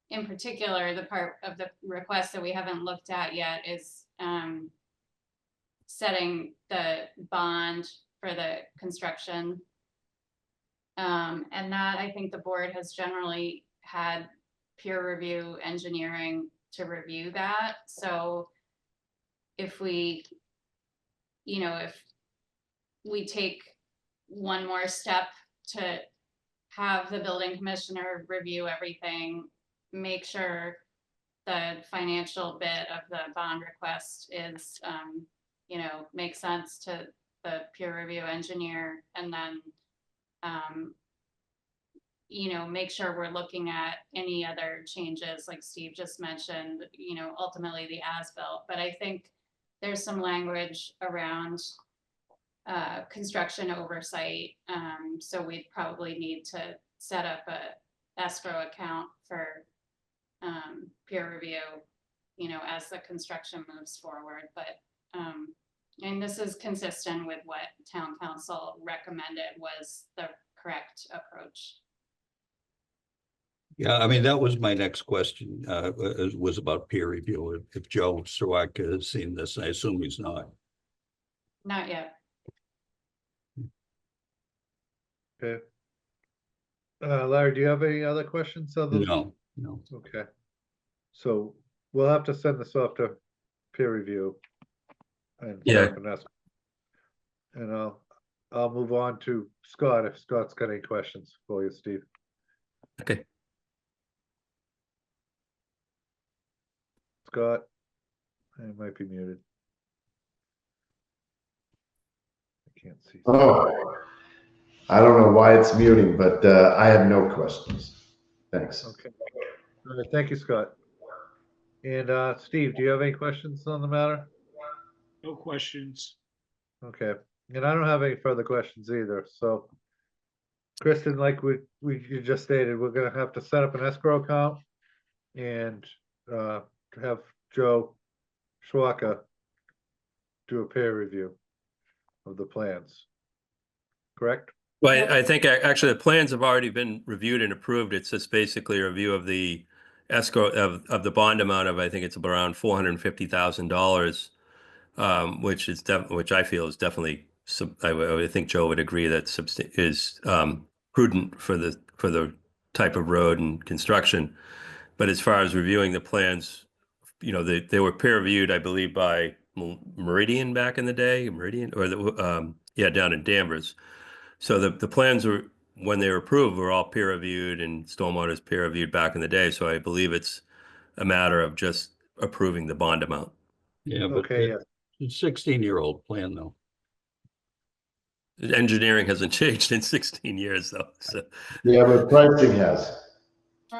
in particular, the part of the request that we haven't looked at yet is setting the bond for the construction. And that I think the board has generally had peer review engineering to review that. So if we, you know, if we take one more step to have the building commissioner review everything, make sure the financial bit of the bond request is, you know, makes sense to the peer review engineer, and then, you know, make sure we're looking at any other changes, like Steve just mentioned, you know, ultimately the as-built. But I think there's some language around construction oversight. So we'd probably need to set up a escrow account for peer review, you know, as the construction moves forward. But and this is consistent with what town council recommended was the correct approach. Yeah, I mean, that was my next question, was about peer review. If Joe Sawak has seen this, I assume he's not. Not yet. Okay. Larry, do you have any other questions? No. Okay. So we'll have to send this off to peer review. And Yeah. And I'll move on to Scott, if Scott's got any questions for you, Steve. Okay. Scott, I might be muted. I can't see. Oh, I don't know why it's muting, but I have no questions. Thanks. Okay. All right, thank you, Scott. And Steve, do you have any questions on the matter? No questions. Okay, and I don't have any further questions either, so. Kristen, like you just stated, we're gonna have to set up an escrow account and have Joe Schwaka do a peer review of the plans. Correct? Well, I think actually the plans have already been reviewed and approved. It's just basically a review of the escrow of the bond amount of, I think it's around $450,000, which I feel is definitely, I think Joe would agree that is prudent for the type of road and construction. But as far as reviewing the plans, you know, they were peer reviewed, I believe, by Meridian back in the day, down in Danvers. So the plans were, when they were approved, were all peer reviewed, and stormwater's peer reviewed back in the day. So I believe it's a matter of just approving the bond amount. Yeah, but Okay, yeah. it's a 16-year-old plan though. Engineering hasn't changed in 16 years though. So Yeah, but pricing has.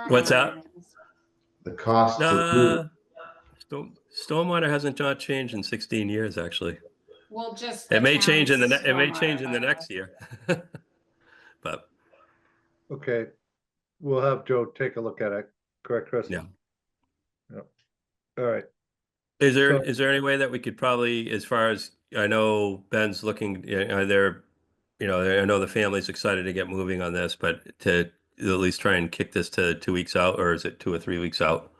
What's that? The cost. Stormwater hasn't not changed in 16 years, actually. We'll just. It may change in the stormwater next year. But Okay, we'll have Joe take a look at it, correct, Chris? yeah. Yep. All right, Is So- there any way that we could probably, as far as I know, Ben's looking, I know the family's excited to get moving on this, but to at least try and kick this to 2 weeks out, or is it 2 or 3 weeks out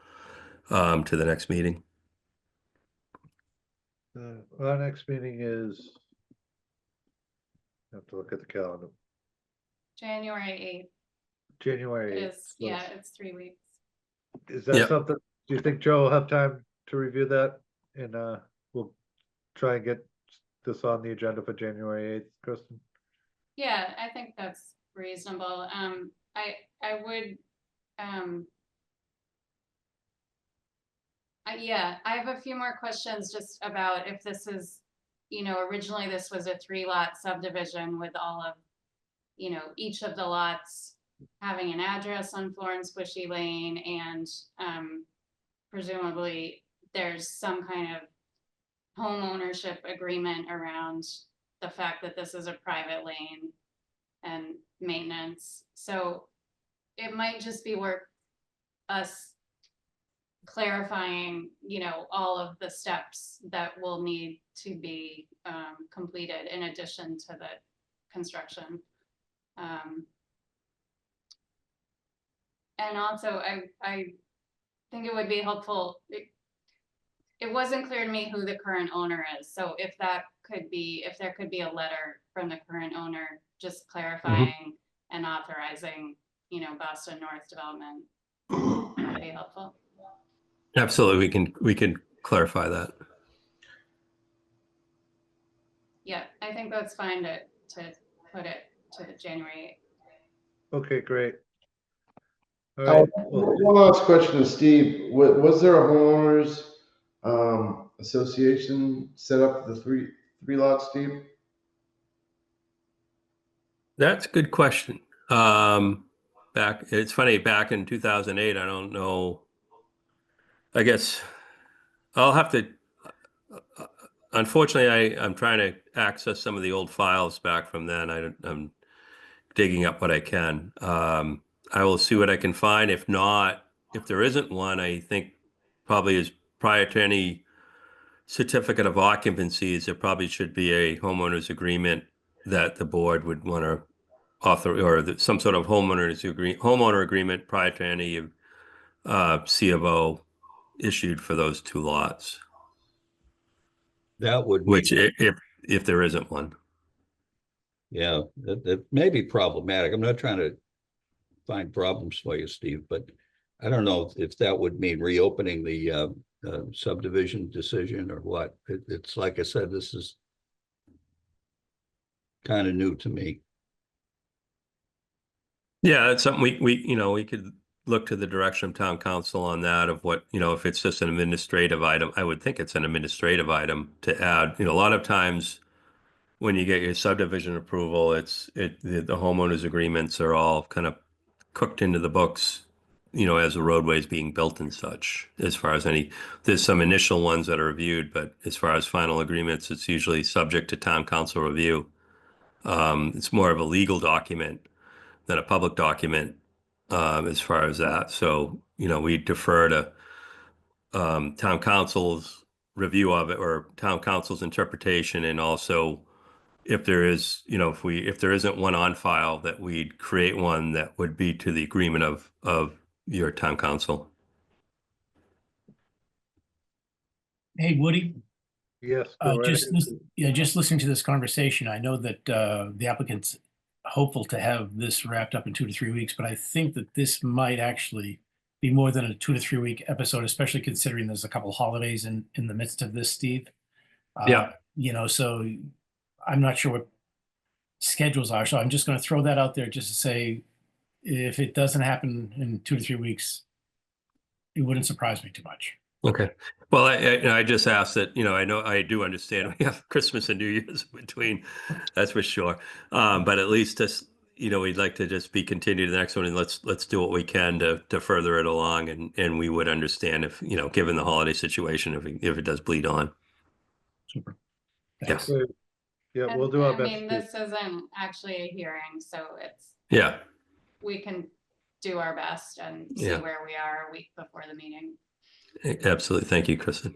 to the next meeting? our next meeting is. I have to look at the calendar, January January 8th. It 8th. is, yeah, it's 3 weeks. Is that Yep. something, do you think Joe will have time to review that? And we'll try and get this on the agenda for January 8th, Kristen? Yeah, I think that's reasonable. I would, yeah, I have a few more questions just about if this is, you know, originally this was a 3-lot subdivision with all of, you know, each of the lots having an address on Florence Bushy Lane, and presumably there's some kind of home ownership agreement around the fact that this is a private lane and maintenance. So it might just be worth us clarifying, all of the steps that will need to be completed in addition to the construction. And also, I think it would be helpful. It wasn't clear to me who the current owner is. So if there could be a letter from the current owner, just clarifying and authorizing, Boston North Development, that'd be helpful. Absolutely, we can clarify that. Yeah, I think that's fine to put it to January 8th. Okay, great. All right, well, One last question, Steve. Was there a homeowners association set up the three lots, Steve? That's a good question. It's funny, back in 2008, I don't know. I guess I'll have to, unfortunately, I'm trying to access some of the old files back from then. I'm digging up what I can. I will see what I can find. If not, if there isn't one, I think probably is prior to any certificate of occupancies, there probably should be a homeowners agreement that the board would want to author, or some sort of homeowner agreement prior to any C of O issued for those two lots. That would Which, be, if there isn't one. yeah, that may be problematic. I'm not trying to find problems for you, Steve, but I don't know if that would mean reopening the subdivision decision or what. It's like I said, this is kind of new to me. Yeah, it's something we could look to the direction of town council on that, of what, if it's just an administrative item. I would think it's an administrative item to add. A lot of times when you get your subdivision approval, the homeowners agreements are all kind of cooked into the books, as the roadway is being built and such. As far as there's some initial ones that are reviewed, but as far as final agreements, it's usually subject to town council review. It's more of a legal document than a public document, as far as that. So, we defer to town council's review of it, or town council's interpretation, and also if there is, if there isn't one on file, that we'd create one that would be to the agreement of your town council. Hey, Woody, yes, go right just ahead. just listening to this conversation, I know that the applicant's hopeful to have this wrapped up in 2 to 3 weeks, but I think that this might actually be more than a 2 to 3 week episode, especially considering there's a couple of holidays in the midst of this, Steve. Yeah. So I'm not sure what schedules are, so I'm just going to throw that out there just to say, if it doesn't happen in 2 to 3 weeks, it wouldn't surprise me too much. Okay. Well, I just asked that, I know, I do understand we have Christmas and New Year's in between, that's for sure. But at least just, we'd like to just be continued to the next one, and let's do what we can to further it along, and we would understand if, given the holiday situation, if it does bleed on. Super. Yes. Great. Yeah, And, we'll do our I best. mean, to- this isn't actually a hearing, so Yeah. we can do our best and see Yeah. where we are a week before the meeting. Absolutely. Thank you, Kristen.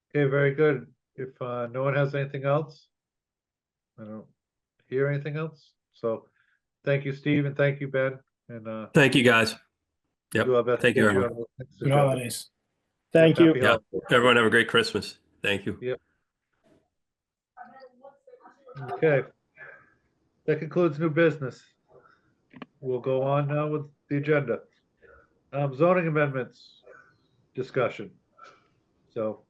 Okay, very good. If no one has anything else, I don't hear anything else. So thank you, Steve, and thank you, Ben. And Thank you, guys. Yep. do our best. to Thank you, get everyone. on the next Good agenda. holidays. Thank you. Happy Yeah. holidays. Everyone have a great Christmas. Thank you. Okay. That concludes new business. We'll go on now with the agenda. Zoning amendments discussion. So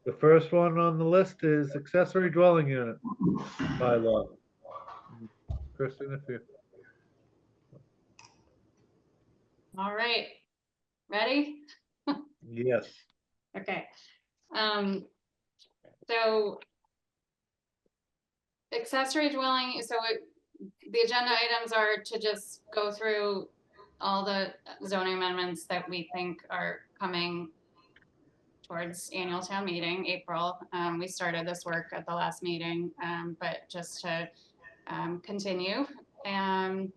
the first one on the list is accessory dwelling unit bylaw. Kristen, if you, All right, ready? yes, Okay. So accessory dwelling, the agenda items are to just go through all the zoning amendments that we think are coming towards annual town meeting, April. We started this work at the last meeting, but just to continue. The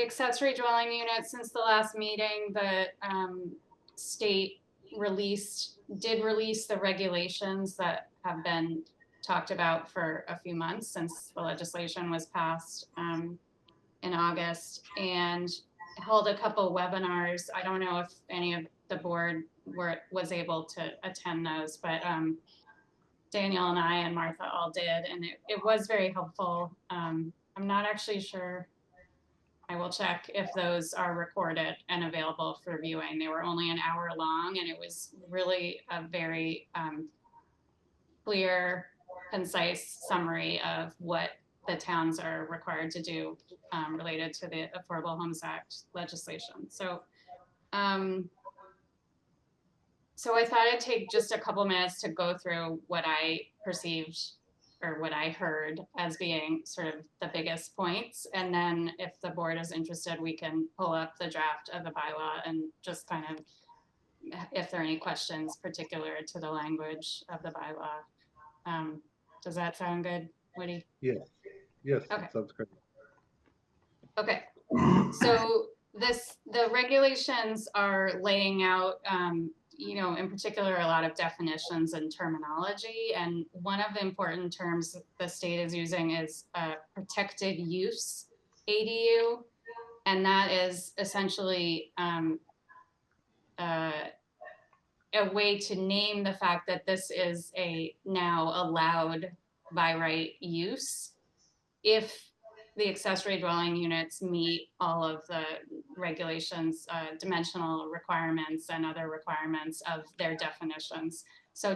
accessory dwelling unit, since the last meeting, the state did release the regulations that have been talked about for a few months since the legislation was passed in August, and held a couple webinars. I don't know if any of the board was able to attend those, but Daniel and I and Martha all did, and it was very helpful. I'm not actually sure. I will check if those are recorded and available for viewing. They were only an hour long, and it was really a very clear, concise summary of what the towns are required to do related to the Affordable Homes Act legislation. So I thought I'd take just a couple minutes to go through what I perceived or what I heard as being sort of the biggest points. And then if the board is interested, we can pull up the draft of the bylaw and just kind of, if there are any questions particular to the language of the bylaw. Does that sound good, Woody? Yes, yes, Okay. that sounds great. Okay, so the regulations are laying out, you know, in particular, a lot of definitions and terminology. And one of the important terms the state is using is protected use ADU. And that is essentially a way to name the fact that this is a now allowed by right use if the accessory dwelling units meet all of the regulations, dimensional requirements and other requirements of their definitions. So I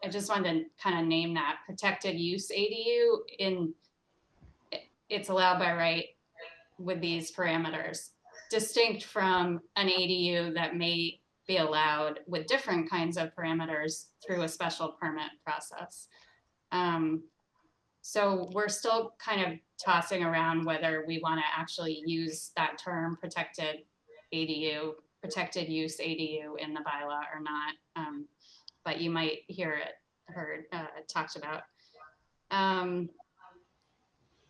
just wanted to kind of name that protected use ADU it's allowed by right with these parameters, distinct from an ADU that may be allowed with different kinds of parameters through a special permit process. So we're still kind of tossing around whether we want to actually use that term protected ADU, protected use ADU in the bylaw or not. But you might hear it talked about.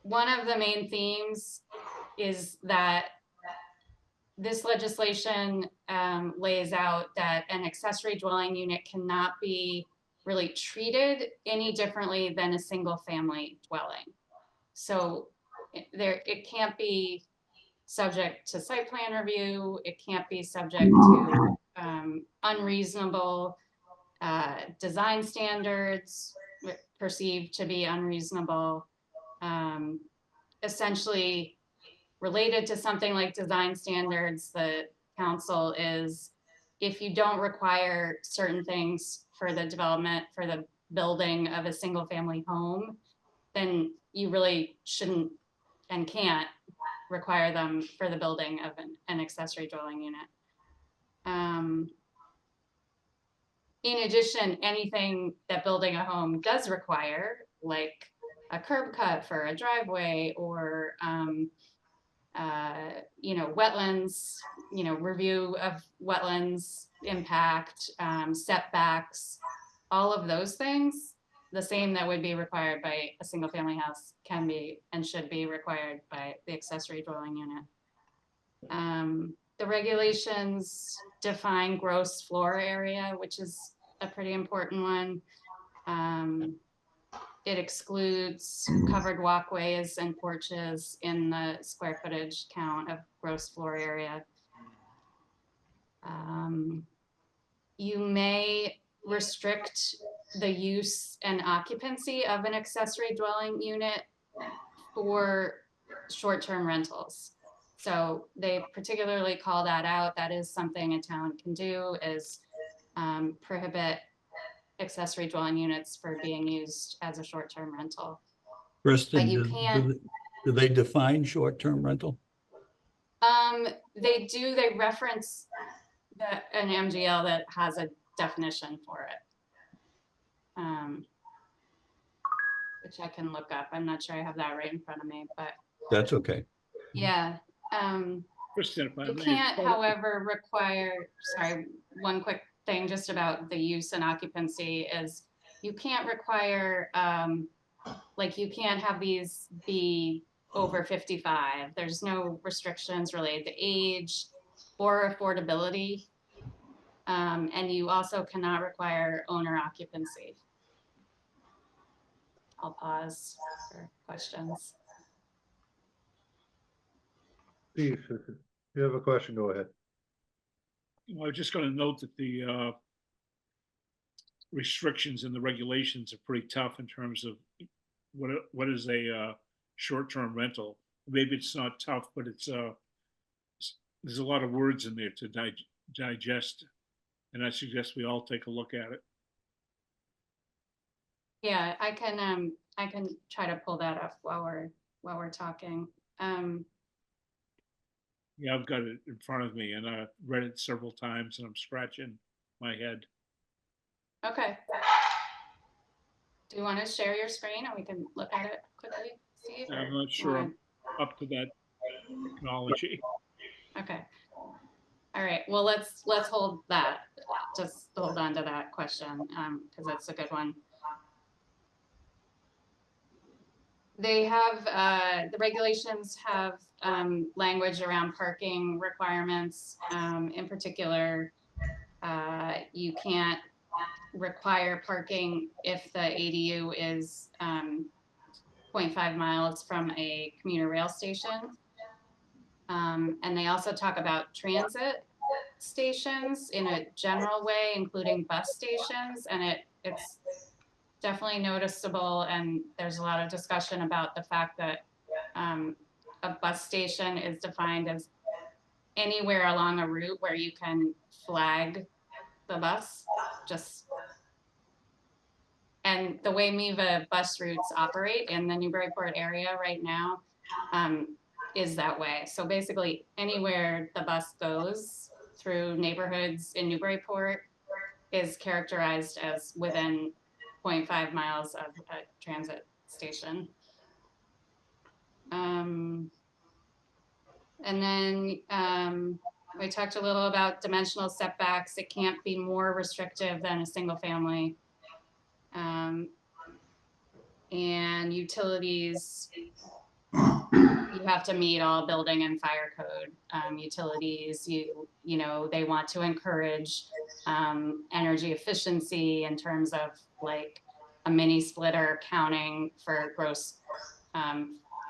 One of the main themes is that this legislation lays out that an accessory dwelling unit cannot be really treated any differently than a single family dwelling. So it can't be subject to site plan review. It can't be subject to unreasonable design standards perceived to be unreasonable. Essentially related to something like design standards, the council is, if you don't require certain things for the development, for the building of a single family home, then you really shouldn't and can't require them for the building of an accessory dwelling unit. In addition, anything that building a home does require, like a curb cut for a driveway or you know, wetlands, you know, review of wetlands impact, setbacks, all of those things, the same that would be required by a single family house can be and should be required by the accessory dwelling unit. The regulations define gross floor area, which is a pretty important one. It excludes covered walkways and porches in the square footage count of gross floor area. You may restrict the use and occupancy of an accessory dwelling unit for short-term rentals. So they particularly call that out. That is something a town can do, is prohibit accessory dwelling units for being used as a short-term rental. Kristen, But you can't. do they define short-term rental? They do. They reference an MGL that has a definition for it, which I can look up. I'm not sure I have that right in front of me, but That's okay. Kristen, if I you may, can't, however, require. Sorry, one quick thing just about the use and occupancy is you can't require, like you can't have these be over 55. There's no restrictions related to age or affordability. And you also cannot require owner occupancy. I'll pause for questions. Steve, if you have a question, go ahead. I was just gonna note that the restrictions and the regulations are pretty tough in terms of what is a short-term rental. Maybe it's not tough, but it's there's a lot of words in there to digest, and I suggest we all take a look at it. Yeah, I can try to pull that up while we're talking. Yeah, I've got it in front of me, and I read it several times, and I'm scratching my head. Okay. Do you want to share your screen and we can look at it quickly, Steve? I'm or not sure you I'm up to that technology. Okay. All right. Well, let's hold that. Just hold on to that question because that's a good one. They have the regulations have language around parking requirements. In particular, you can't require parking if the ADU is 0.5 miles from a commuter rail station. And they also talk about transit stations in a general way, including bus stations, and it's definitely noticeable, and there's a lot of discussion about the fact that a bus station is defined as anywhere along a route where you can flag the bus, and the way MIVA bus routes operate in the Newburyport area right now is that way. So basically anywhere the bus goes through neighborhoods in Newburyport is characterized as within 0.5 miles of a transit station. And then we talked a little about dimensional setbacks. It can't be more restrictive than a single family. And utilities, you have to meet all building and fire code. Utilities, you know, they want to encourage energy efficiency in terms of like a mini splitter counting for gross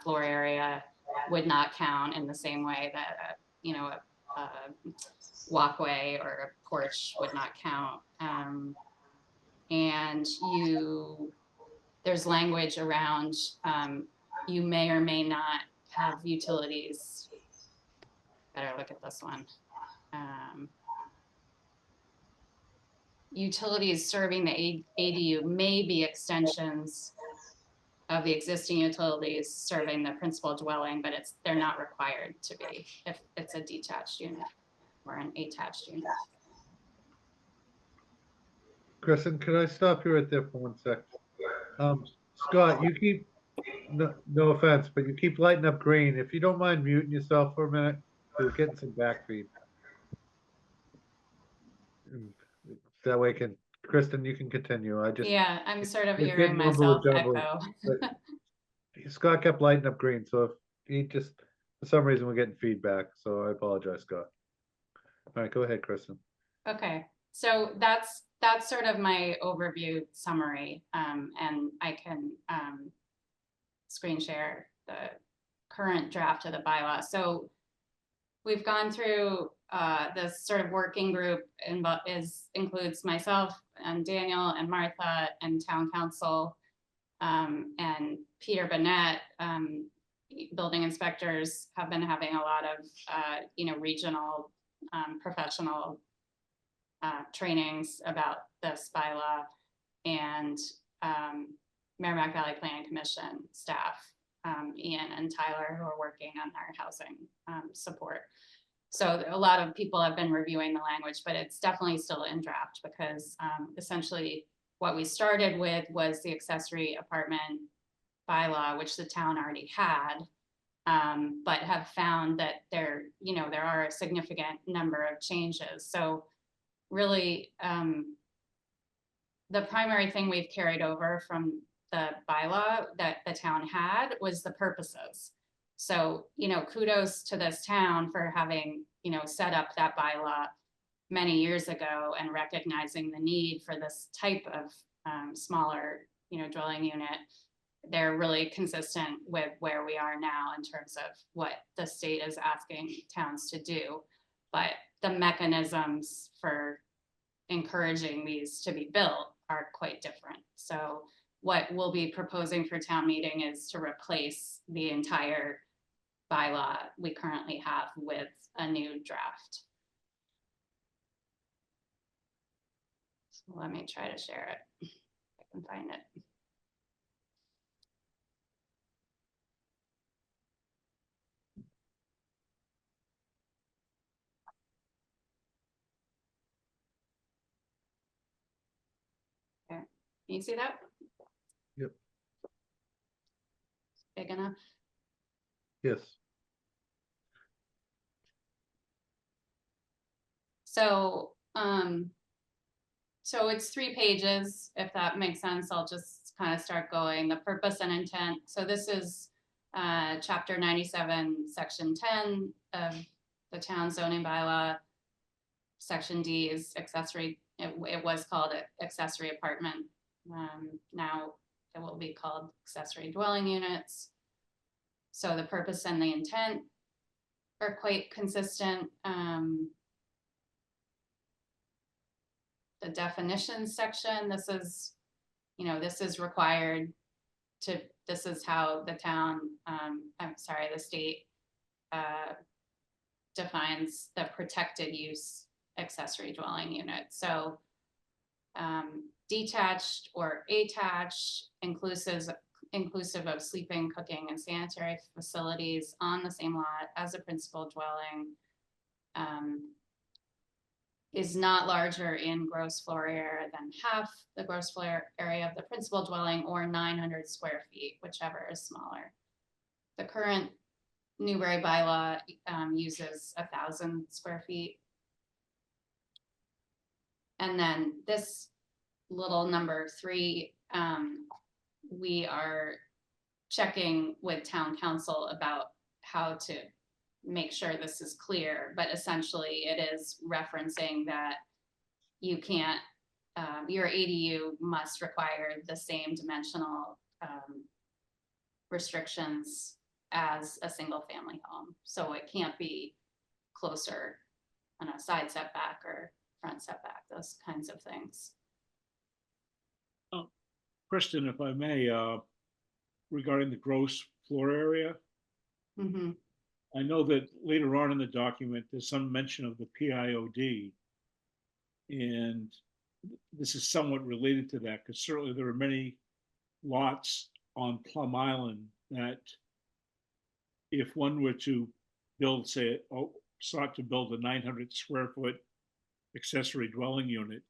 floor area would not count in the same way that you know a walkway or a porch would not count. And there's language around you may or may not have utilities. Better look at this one. Utilities serving the ADU may be extensions of the existing utilities serving the principal dwelling, but they're not required to be if it's a detached unit or an attached unit. Kristen, could I stop you right there for 1 sec? Scott, you keep, no offense, but you keep lighting up green. If you don't mind muting yourself for a minute, we're getting some back feed. That way Kristen, you can continue. Yeah, I'm sort of it's hearing getting mumble myself jumble, echo. but Scott kept lighting up green, so if he just, for some reason, we're getting feedback, so I apologize, Scott. All right, go ahead, Kristen. Okay, so that's sort of my overview summary, and I can screen share the current draft of the bylaw. So we've gone through this sort of working group includes myself and Daniel and Martha and town council and Peter Burnett. Building inspectors have been having a lot of regional professional trainings about this bylaw, and Merrimack Valley Planning Commission staff, Ian and Tyler, who are working on our housing support. So a lot of people have been reviewing the language, but it's definitely still in draft because essentially what we started with was the accessory apartment bylaw, which the town already had, but have found that there are a significant number of changes. So really, the primary thing we've carried over from the bylaw that the town had was the purposes. So, kudos to this town for having, set up that bylaw many years ago and recognizing the need for this type of smaller, dwelling unit. They're really consistent with where we are now in terms of what the state is asking towns to do. But the mechanisms for encouraging these to be built are quite different. So what we'll be proposing for town meeting is to replace the entire bylaw we currently have with a new draft. So let me try to share it, if I can find it. Okay, can you see that? Yep. Big enough? Yes. So, so it's 3 pages, if that makes sense. I'll just kind of start going. The purpose and intent. So this is chapter 97, section 10 of the town zoning bylaw. Section D is accessory. It was called accessory apartment. Now it will be called accessory dwelling units. So the purpose and the intent are quite consistent. The definitions section, this is required to, this is how the town, the state defines the protected use accessory dwelling unit. So detached or attached, inclusive of sleeping, cooking, and sanitary facilities on the same lot as a principal dwelling, is not larger in gross floor area than half the gross floor area of the principal dwelling, or 900 square feet, whichever is smaller. The current Newbury bylaw uses 1,000 square feet. And then this little number 3, we are checking with town council about how to make sure this is clear, but essentially it is referencing that you can't, your ADU must require the same dimensional restrictions as a single family home. So it can't be closer on a side setback or front setback, those kinds of things. Kristen, if I may, regarding the gross floor area, Mm-hmm. I know that later on in the document, there's some mention of the PIOD. And this is somewhat related to that, because certainly there are many lots on Plum Island that if one were to build, say, sought to build a 900 square foot accessory dwelling unit,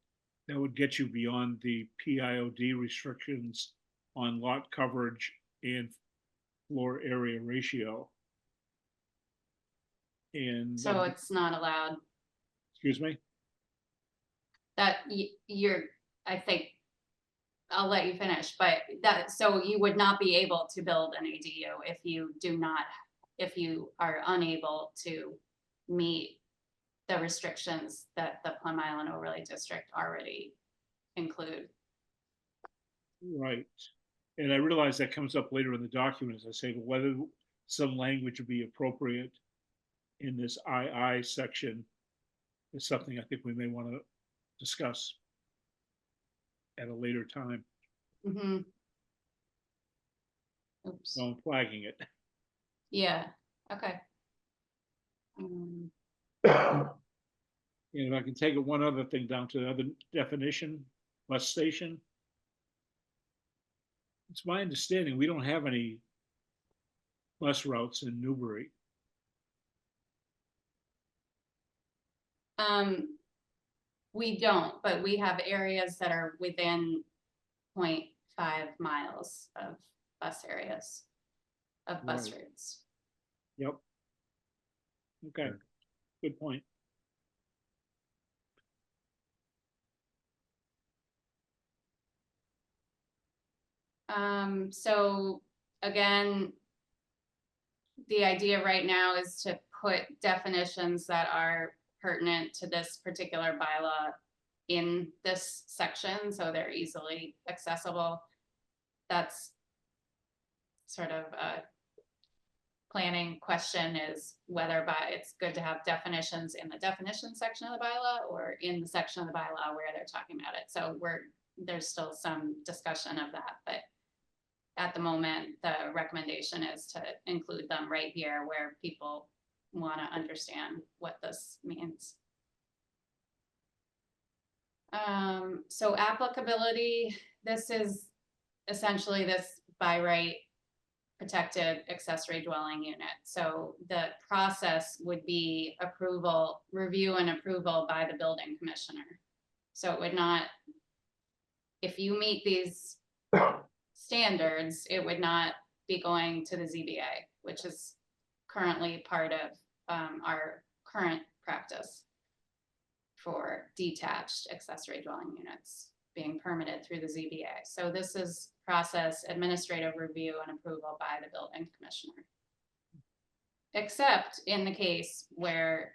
that would get you beyond the PIOD restrictions on lot coverage and floor area ratio. And So it's not allowed. excuse me? That you're, I think, I'll let you finish, but that, so you would not be able to build an ADU if you if you are unable to meet the restrictions that the Plum Island Overlay District already include. Right. And I realize that comes up later in the document, as I say, but whether some language would be appropriate in this II section is something I think we may want to discuss at a later time. Mm-hmm. Oops. So I'm flagging it. Yeah, okay. And if I can take it one other thing down to the other definition, bus station. It's my understanding we don't have any bus routes in Newbury. We don't, but we have areas that are within 0.5 miles of bus areas, of bus Right. routes. Yep. Okay, good point. So again, the idea right now is to put definitions that are pertinent to this particular bylaw in this section, so they're easily accessible. That's sort of a planning question, is whether it's good to have definitions in the definition section of the bylaw or in the section of the bylaw where they're talking about it. So there's still some discussion of that, but at the moment, the recommendation is to include them right here where people want to understand what this means. So applicability, this is essentially this by right protected accessory dwelling unit. So the process would be approval, review and approval by the building commissioner. So it would not, if you meet these standards, it would not be going to the ZBA, which is currently part of our current practice for detached accessory dwelling units being permitted through the ZBA. So this is process, administrative review and approval by the building commissioner. Except in the case where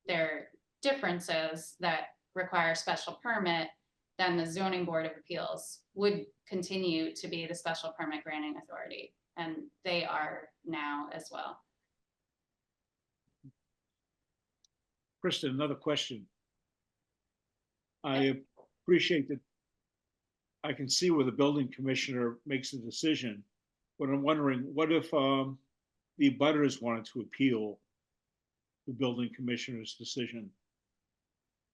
there are differences that require special permit, then the zoning board of appeals would continue to be the special permit granting authority, and they are now as well. Kristen, another question. I appreciate that I can see where the building commissioner makes a decision, but I'm wondering, what if the abutters wanted to appeal the building commissioner's decision?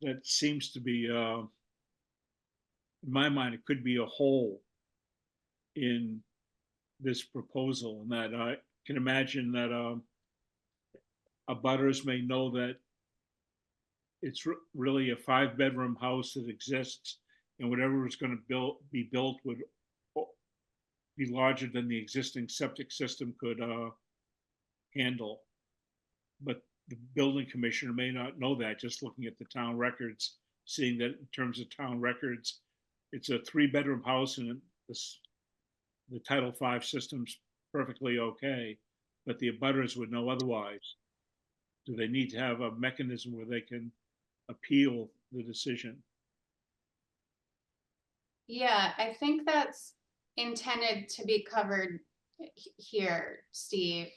That seems to be, in my mind, it could be a hole in this proposal, and that I can imagine that abutters may know that it's really a 5-bedroom house that exists, and whatever is going to be built would be larger than the existing septic system could handle. But the building commissioner may not know that, just looking at the town records, seeing that in terms of town records, it's a 3-bedroom house and the Title V system's perfectly okay, but the abutters would know otherwise. Do they need to have a mechanism where they can appeal the decision? Yeah, I think that's intended to be covered here, Steve.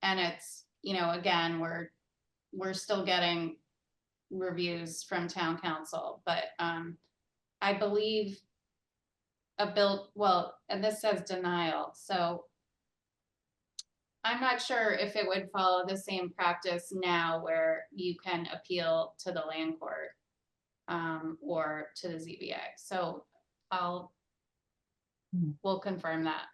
And it's, you know, again, we're still getting reviews from town council, but I believe and this says denial, so I'm not sure if it would follow the same practice now where you can appeal to the land court or to the ZBA. So we'll confirm that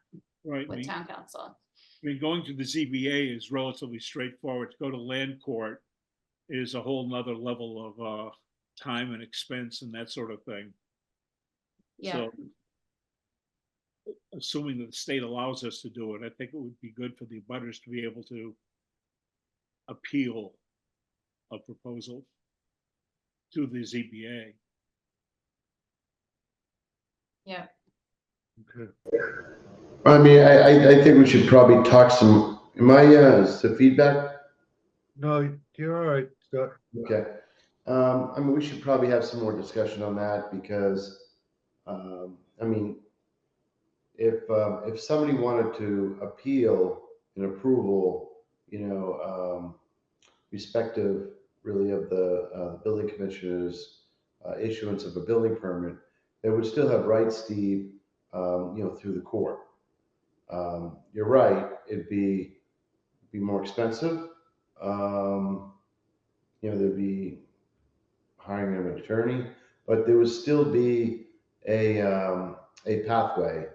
Right. with town council. I mean, going to the ZBA is relatively straightforward. To go to land court is a whole nother level of time and expense and that sort of thing. Yeah. So, assuming that the state allows us to do it, I think it would be good for the abutters to be able to appeal a proposal to the ZBA. Yeah. Okay. I mean, I think we should probably talk some, is the feedback? No, you're all right, Scott. Okay. I mean, we should probably have some more discussion on that because, I mean, if somebody wanted to appeal an approval, you know, respective really of the building commissioner's issuance of a building permit, they would still have rights, Steve, you know, through the court. You're right, it'd be more expensive. You know, there'd be hiring an attorney, but there would still be a pathway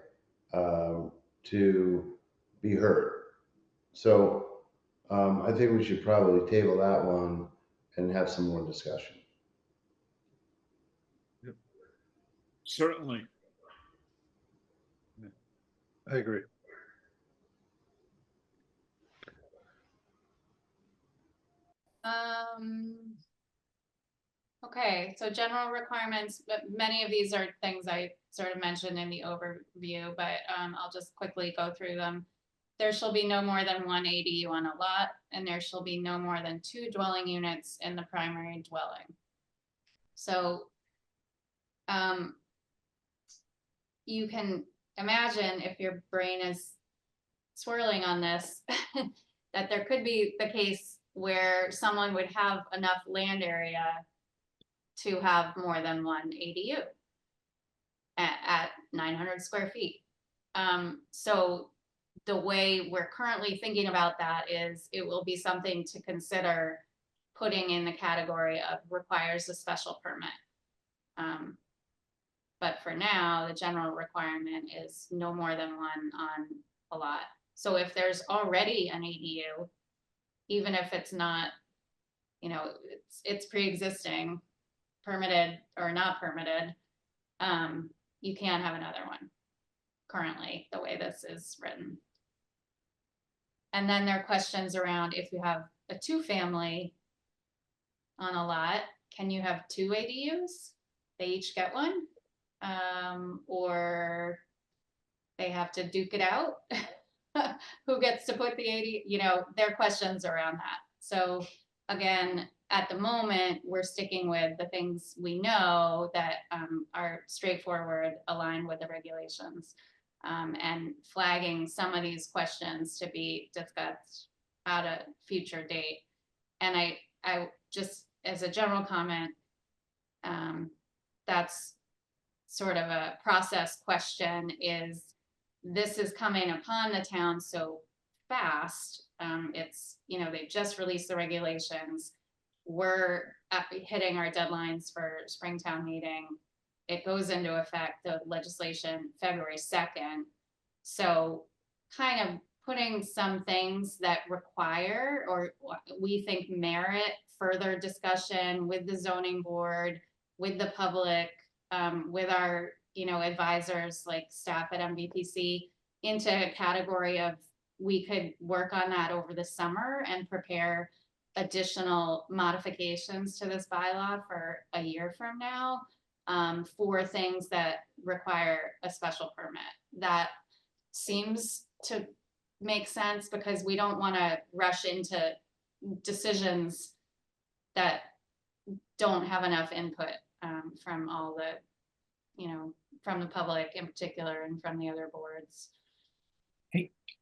to be heard. So I think we should probably table that one and have some more discussion. Certainly. I agree. Okay, so general requirements, but many of these are things I sort of mentioned in the overview, but I'll just quickly go through them. There shall be no more than one ADU on a lot, and there shall be no more than 2 dwelling units in the primary dwelling. So you can imagine, if your brain is swirling on this, that there could be the case where someone would have enough land area to have more than one ADU at 900 square feet. So the way we're currently thinking about that is it will be something to consider putting in the category of requires a special permit. But for now, the general requirement is no more than one on a lot. So if there's already an ADU, even if it's not, you know, it's pre-existing, permitted or not permitted, you can have another one currently, the way this is written. And then there are questions around if you have a 2-family on a lot, can you have 2 ADUs? They each get one? Or they have to duke it out? Who gets to put the ADU? You know, there are questions around that. So again, at the moment, we're sticking with the things we know that are straightforward, aligned with the regulations, and flagging some of these questions to be discussed at a future date. And I just, as a general comment, that's sort of a process question, is this is coming upon the town so fast. It's, you know, they've just released the regulations. We're hitting our deadlines for Springtown meeting. It goes into effect, the legislation, February 2nd. So kind of putting some things that require, or we think merit, further discussion with the zoning board, with the public, with our, you know, advisors like staff at MVPC, into a category of, we could work on that over the summer and prepare additional modifications to this bylaw for a year from now, for things that require a special permit. That seems to make sense, because we don't want to rush into decisions that don't have enough input from all the, you know, from the public in particular and from the other boards.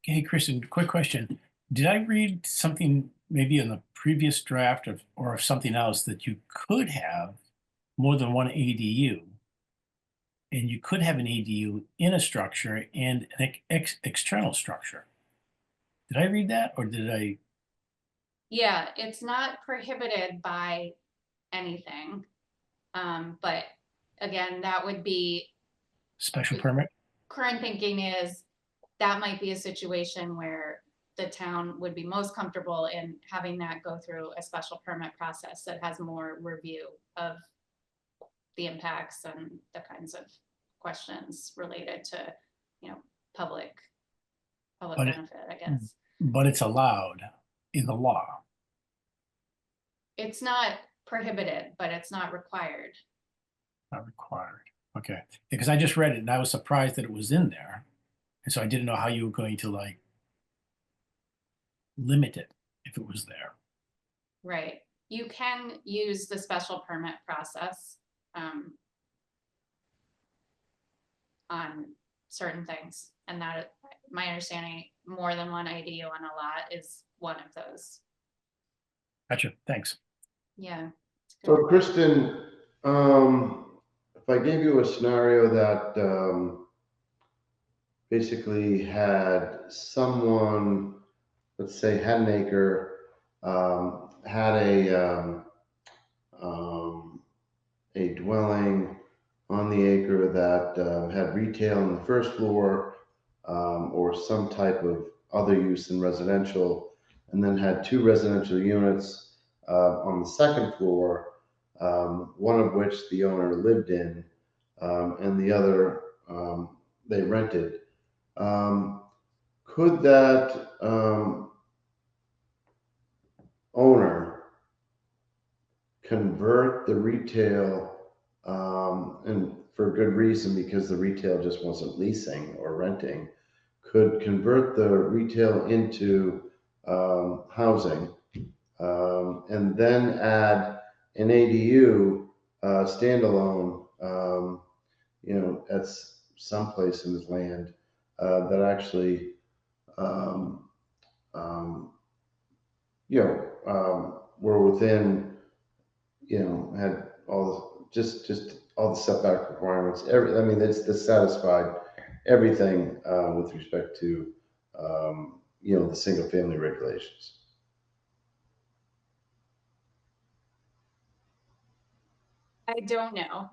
Hey, Kristen, quick question. Did I read something maybe in the previous draft or something else that you could have more than one ADU? And you could have an ADU in a structure and an external structure. Did I read that, or did I? Yeah, it's not prohibited by anything. But again, that would be, Special permit? current thinking is that might be a situation where the town would be most comfortable in having that go through a special permit process that has more review of the impacts and the kinds of questions related to, you know, public benefit, I guess. But it's allowed in the law. It's not prohibited, but it's not required. Not required. Okay. Because I just read it and I was surprised that it was in there. And so I didn't know how you were going to like limit it if it was there. Right. You can use the special permit process on certain things. And that, my understanding, more than one ADU on a lot is one of those. Gotcha. Thanks. Yeah. So Kristen, if I gave you a scenario that basically had someone, let's say, had an acre, had a dwelling on the acre that had retail on the first floor, or some type of other use than residential, and then had 2 residential units on the second floor, one of which the owner lived in, and the other they rented. Could that owner convert the retail, and for good reason, because the retail just wasn't leasing or renting, could convert the retail into housing, and then add an ADU standalone, at someplace in his land that actually, were within, had just all the setback requirements. It's satisfied everything with respect to, the single family regulations. I don't know.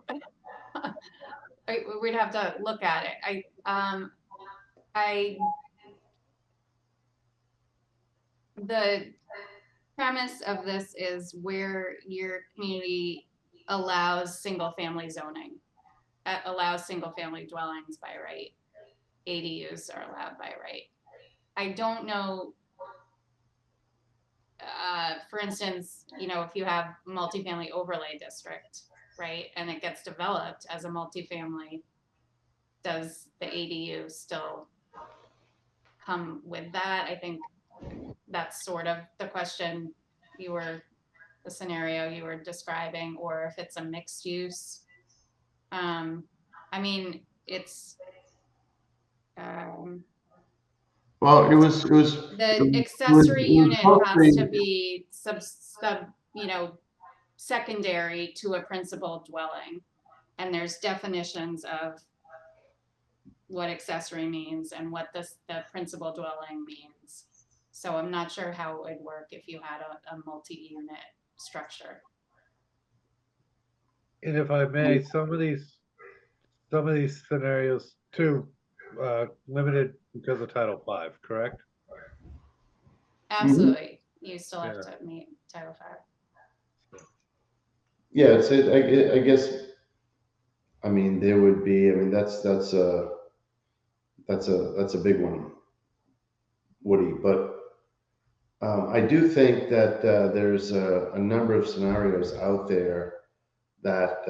We'd have to look at it. The premise of this is where your community allows single family zoning, allows single family dwellings by right. ADUs are allowed by right. I don't know, for instance, if you have multifamily overlay district, right, and it gets developed as a multifamily, does the ADU still come with that? I think that's sort of the question the scenario you were describing, or if it's a mixed use. It's Well, it was the accessory unit has to be secondary to a principal dwelling, and there's definitions of what accessory means and what the principal dwelling means. So I'm not sure how it would work if you had a multi-unit structure. And if I may, some of these scenarios too, limited because of Title V, correct? Absolutely. You still have Yeah. to meet Title V. Yeah, I guess, there would be, that's a big one, Woody, but I do think that there's a number of scenarios out there that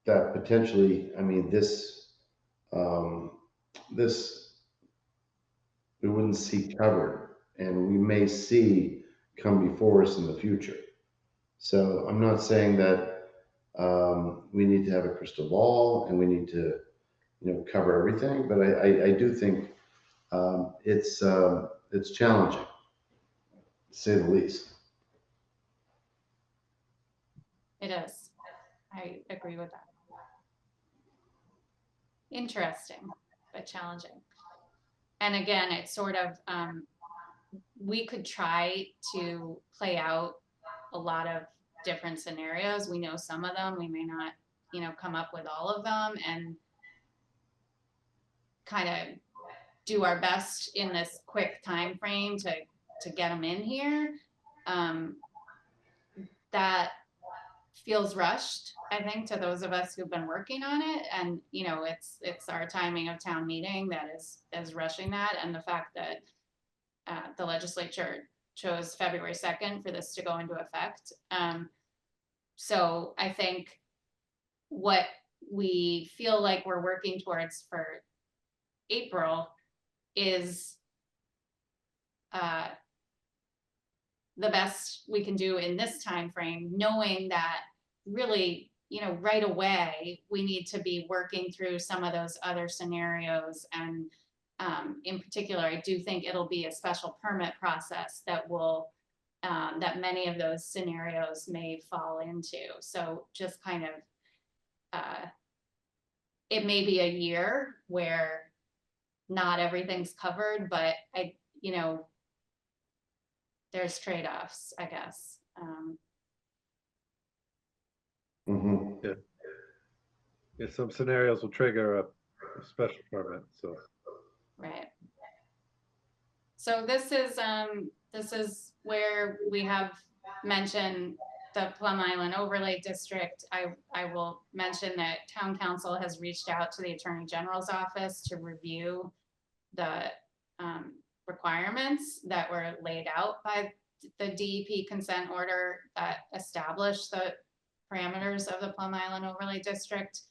that potentially, this we wouldn't see covered, and we may see come before us in the future. So I'm not saying that we need to have a crystal ball and we need to, cover everything, but I do think it's challenging, to say the least. It is. I agree with that. Interesting, but challenging. And again, it's sort of, we could try to play out a lot of different scenarios. We know some of them, we may not, come up with all of them, and kind of do our best in this quick time frame to get them in here. That feels rushed, I think, to those of us who've been working on it, and it's our timing of town meeting that is rushing that, and the fact that the legislature chose February 2nd for this to go into effect. So I think what we feel like we're working towards for April is the best we can do in this time frame, knowing that really, right away, we need to be working through some of those other scenarios. And in particular, I do think it'll be a special permit process that will, that many of those scenarios may fall into. So just kind of, it may be a year where not everything's covered, but there's trade-offs, I guess. Yeah, some scenarios will trigger a special permit, so. Right. So this is where we have mentioned the Plum Island Overlay District. I will mention that Town Council has reached out to the Attorney General's office to review the requirements that were laid out by the DEP consent order that established the parameters of the Plum Island Overlay District.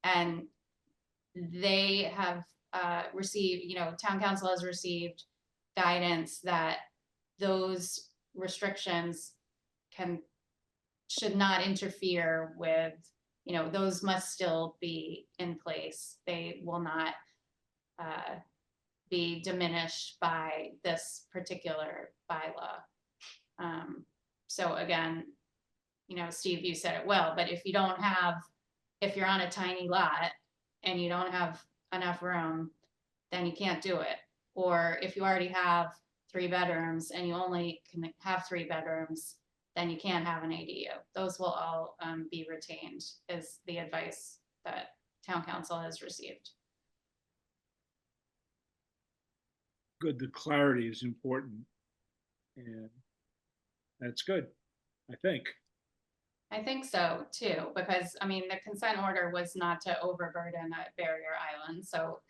And they have received, town council has received guidance that those restrictions should not interfere with, those must still be in place. They will not be diminished by this particular bylaw. So again, Steve, you said it well, but if you're on a tiny lot and you don't have enough room, then you can't do it. Or if you already have 3 bedrooms and you only can have 3 bedrooms, then you can't have an ADU. Those will all be retained, is the advice that town council has received. Good, the clarity is important. And that's good, I think. I think so too, because the consent order was not to overburden a barrier island. So,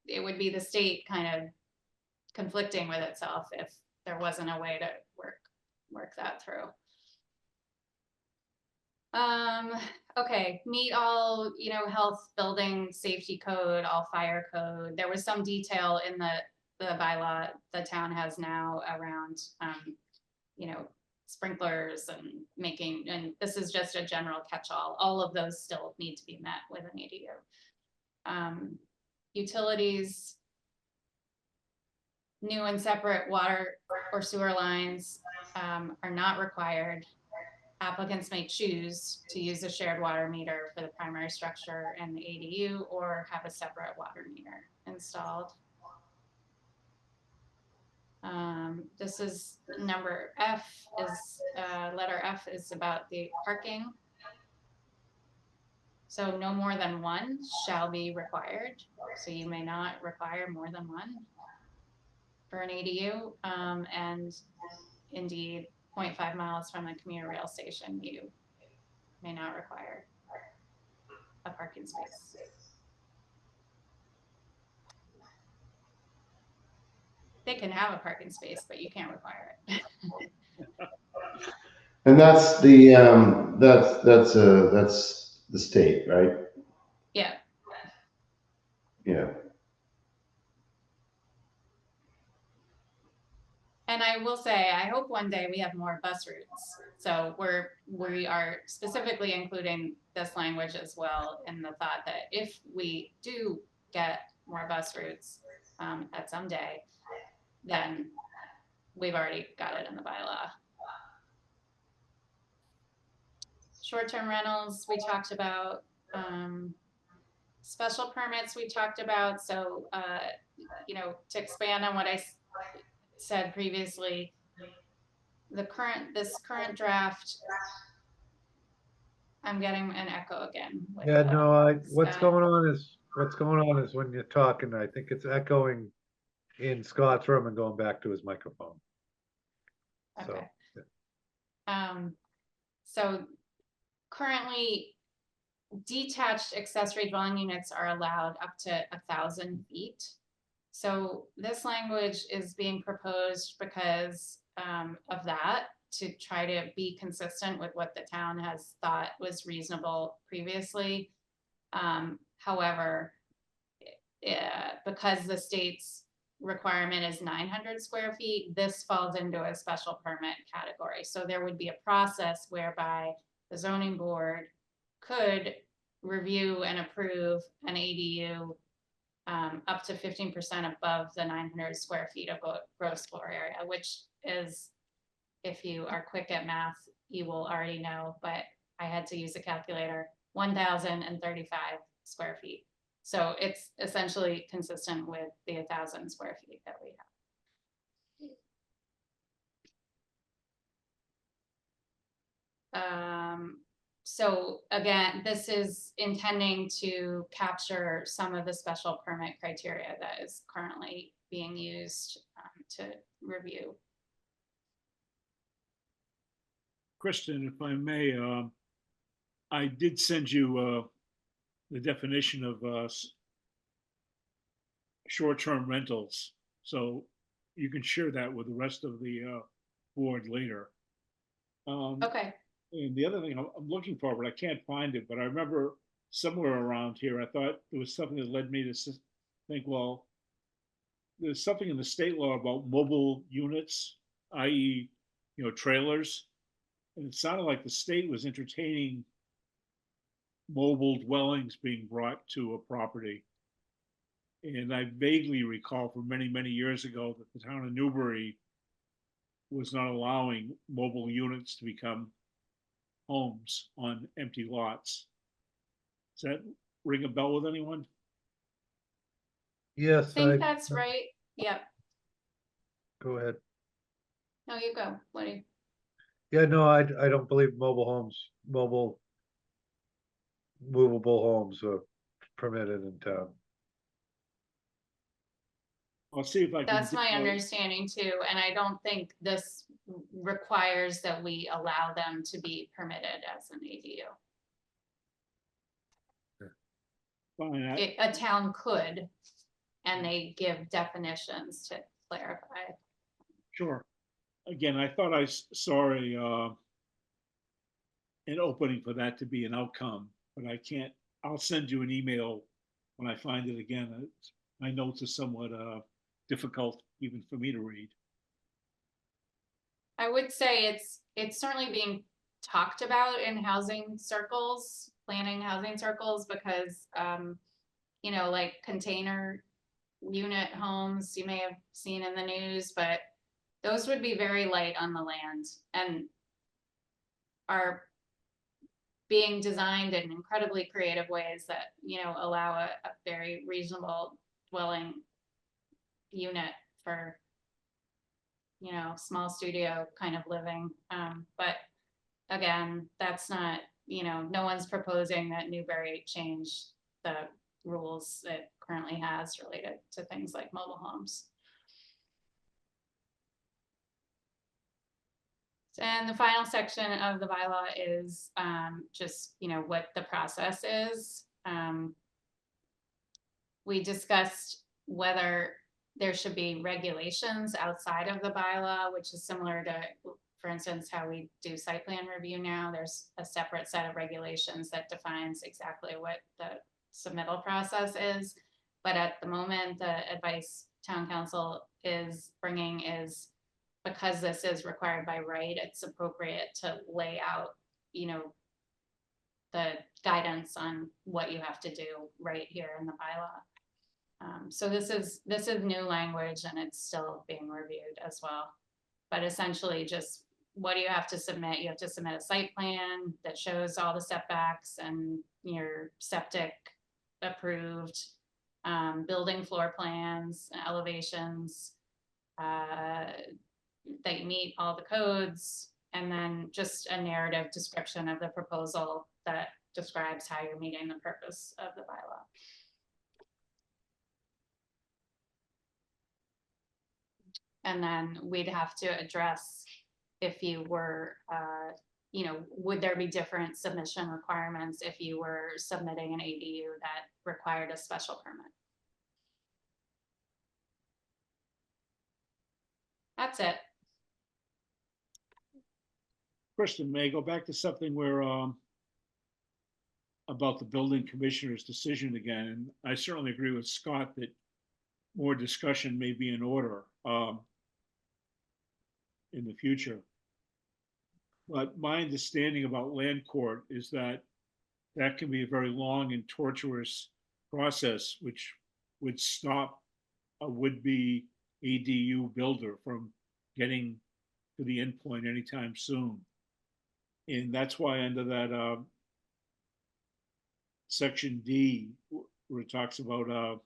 it would be the state kind of conflicting with itself if there wasn't a way to work that through. Okay, meet all, health, building, safety code, all fire code. There was some detail in the bylaw the town has now around, sprinklers and this is just a general catch-all. All of those still need to be met with an ADU. Utilities, new and separate water or sewer lines are not required. Applicants may choose to use a shared water meter for the primary structure and the ADU, or have a separate water meter installed. This is number F, letter F is about the parking. So no more than 1 shall be required. So you may not require more than 1 for an ADU. And indeed, 0.5 miles from the commuter rail station, you may not require a parking space. They can have a parking space, but you can't require it. And that's the, that's the state, right? Yeah. Yeah. And I will say, I hope one day we have more bus routes. So we are specifically including this language as well, in the thought that if we do get more bus routes at some day, then we've already got it in the bylaw. Short-term rentals, we talked about. Special permits, we talked about. So, to expand on what I said previously, this current draft, I'm getting an echo again. Yeah, no, what's going on is when you're talking, I think it's echoing in Scott's room and going back to his microphone. Okay. So currently, detached accessory dwelling units are allowed up to 1,000 feet. So this language is being proposed because of that, to try to be consistent with what the town has thought was reasonable previously. However, because the state's requirement is 900 square feet, this falls into a special permit category. So there would be a process whereby the zoning board could review and approve an ADU up to 15% above the 900 square feet of gross floor area, which is, if you are quick at math, you will already know, but I had to use a calculator, 1,035 square feet. So it's essentially consistent with the 1,000 square feet that we have. So again, this is intending to capture some of the special permit criteria that is currently being used to review. Kristen, if I may, I did send you the definition of short-term rentals. So you can share that with the rest of the board later. Okay, And the other thing I'm looking for, but I can't find it, but I remember somewhere around here, I thought there was something that led me to think, well, there's something in the state law about mobile units, i.e., trailers. And it sounded like the state was entertaining mobile dwellings being brought to a property. And I vaguely recall from many, many years ago that the town of Newbury was not allowing mobile units to become homes on empty lots. Does that ring a bell with anyone? I Yes, think that's right. Yep. go ahead. No, you go. What do you? Yeah, no, I don't believe movable movable homes are permitted in town. I'll see if I can. That's my understanding too, and I don't think this requires that we allow them to be permitted as an ADU. Fine, A town could, and they give definitions to clarify. sure. Again, I thought I saw an opening for that to be an outcome, but I can't. I'll send you an email when I find it again. My notes are somewhat difficult even for me to read. I would say it's certainly being talked about in housing circles, planning housing circles, because like container unit homes, you may have seen in the news, but those would be very light on the land and are being designed in incredibly creative ways that, allow a very reasonable dwelling unit for, small studio kind of living. But again, that's not, no one's proposing that Newbury change the rules it currently has related to things like mobile homes. And the final section of the bylaw is just, what the process is. We discussed whether there should be regulations outside of the bylaw, which is similar to, for instance, how we do site plan review now. There's a separate set of regulations that defines exactly what the submittal process is. But at the moment, the advice town council is bringing is, because this is required by right, it's appropriate to lay out, the guidance on what you have to do right here in the bylaw. So this is new language and it's still being reviewed as well. But essentially just, what do you have to submit? You have to submit a site plan that shows all the setbacks and your septic approved, building floor plans, elevations, that you meet all the codes, and then just a narrative description of the proposal that describes how you're meeting the purpose of the bylaw. And then we'd have to address if you were, would there be different submission requirements if you were submitting an ADU that required a special permit? That's it. Kristen, may I go back to something where about the building commissioner's decision again? And I certainly agree with Scott that more discussion may be in order in the future. But my understanding about land court is that that can be a very long and tortuous process, which would stop a would-be ADU builder from getting to the end point anytime soon. And that's why under that section D, where it talks about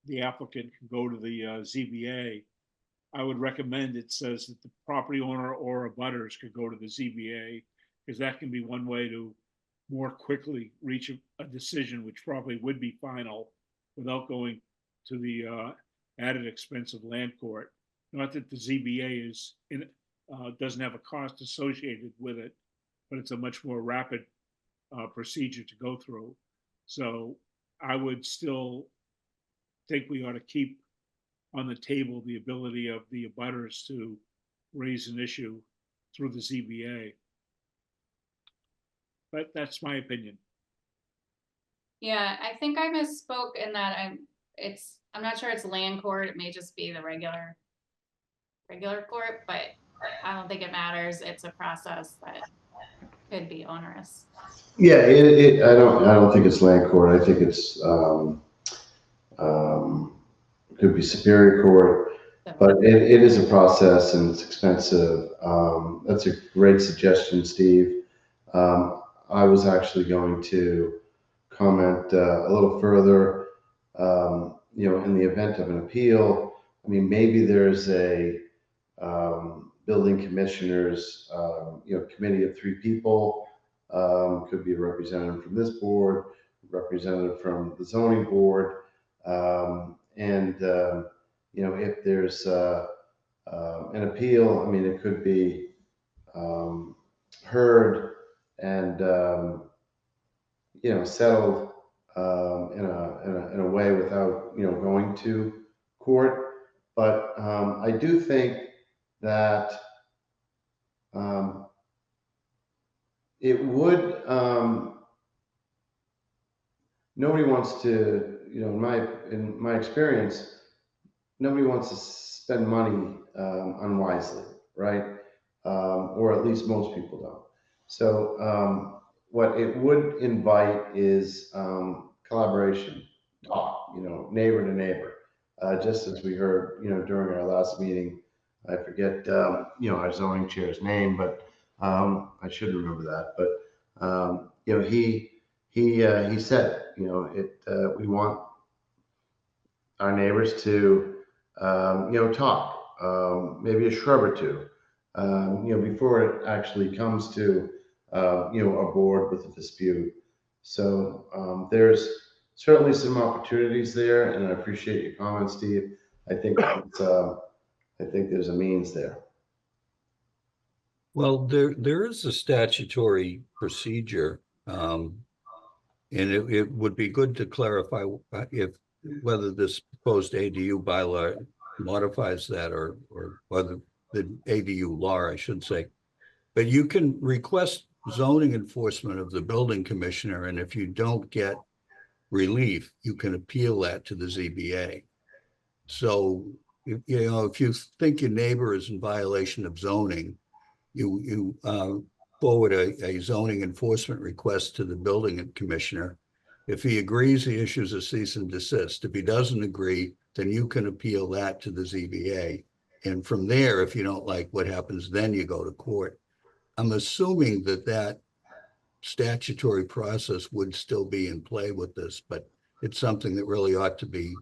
the applicant can go to the ZBA, I would recommend it says that the property owner or abutters could go to the ZBA, because that can be one way to more quickly reach a decision, which probably would be final without going to the added expense of land court. Not that the ZBA is doesn't have a cost associated with it, but it's a much more rapid procedure to go through. So I would still think we ought to keep on the table the ability of the abutters to raise an issue through the ZBA. But that's my opinion. Yeah, I think I misspoke in that I'm not sure it's land court, it may just be the regular court, but I don't think it matters. It's a process that could be onerous. Yeah, I don't think it's land court. I think it's, could be Superior Court, but it is a process and it's expensive. That's a great suggestion, Steve. I was actually going to comment a little further, in the event of an appeal. I mean, maybe there's a building commissioners, committee of 3 people. Could be a representative from this board, representative from the zoning board, if there's an appeal, I mean, it could be heard and settled in a way without going to court. But I do think that it would. Nobody wants to, in my experience, nobody wants to spend money unwisely, right? Or at least most people don't. So what it would invite is collaboration, talk, neighbor to neighbor. Just as we heard, during our last meeting, I forget, our zoning chair's name, but I should remember that. But he said, we want our neighbors to, talk, maybe a shrub or two, before it actually comes to, a board with a dispute. So there's certainly some opportunities there, and I appreciate your comments, Steve. I think there's a means there. Well, there is a statutory procedure, and it would be good to clarify whether this proposed ADU bylaw modifies that or whether the ADU law, I should say. But you can request zoning enforcement of the building commissioner, and if you don't get relief, you can appeal that to the ZBA. So, if you think your neighbor is in violation of zoning, you forward a zoning enforcement request to the building commissioner. If he agrees, he issues a cease and desist. If he doesn't agree, then you can appeal that to the ZBA. And from there, if you don't like what happens, then you go to court. I'm assuming that statutory process would still be in play with this, but it's something that really ought to be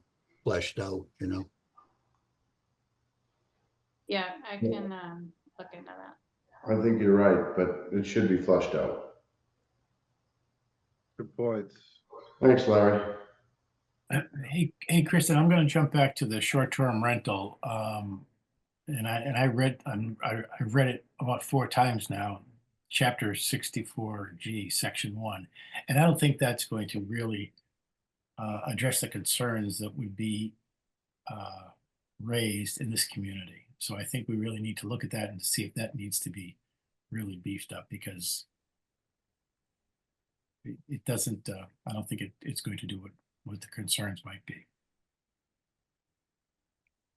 fleshed out, Yeah, I can look into that. I think you're right, but it should be flushed out. Good points. Thanks, Larry. Hey, Kristen, I'm going to jump back to the short-term rental. And I've read it about 4 times now, chapter 64G, section 1. And I don't think that's going to really address the concerns that would be raised in this community. So I think we really need to look at that and see if that needs to be really beefed up, because it doesn't, I don't think it's going to do what the concerns might be.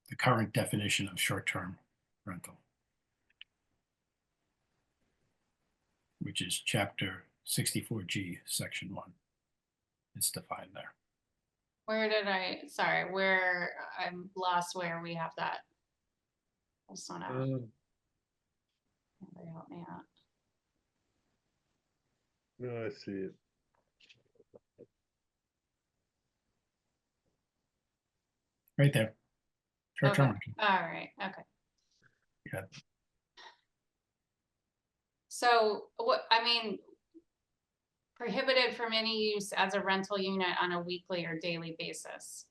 The current definition of short-term rental, which is chapter 64G, section 1. It's defined there. Where I'm lost where we have that. I just wanna somebody help me out. No, I see it. Right there. Short-term Okay. rental. All right, okay. Yeah. So prohibited from any use as a rental unit on a weekly or daily basis.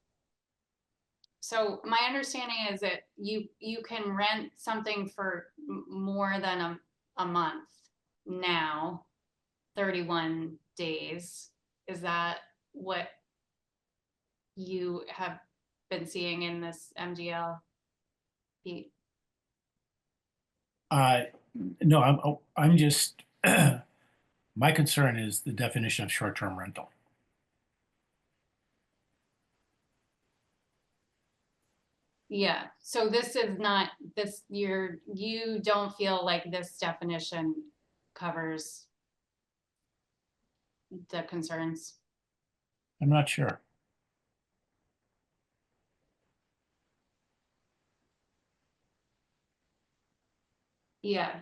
So my understanding is that you can rent something for more than a month now, 31 days. Is that what you have been seeing in this MGL, Pete? No, I'm just, my concern is the definition of short-term rental. Yeah, so this is not, you don't feel like this definition covers the concerns? I'm not sure. Yeah,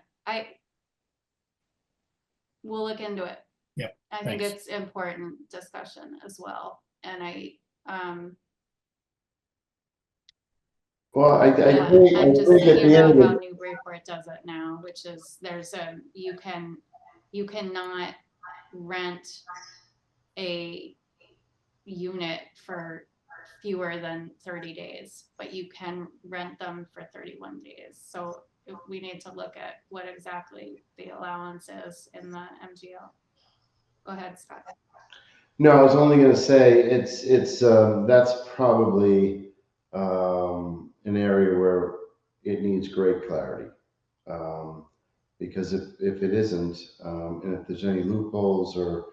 we'll look into it. Yep, I think thanks. it's important discussion as well, and Well, I yeah, think, I'm just at thinking the about end how of, Newburyport does it now, which is you cannot rent a unit for fewer than 30 days, but you can rent them for 31 days. So we need to look at what exactly the allowance is in the MGL. Go ahead, Scott. no, I was only gonna say, that's probably, an area where it needs great clarity. Because if it isn't, and if there's any loopholes or,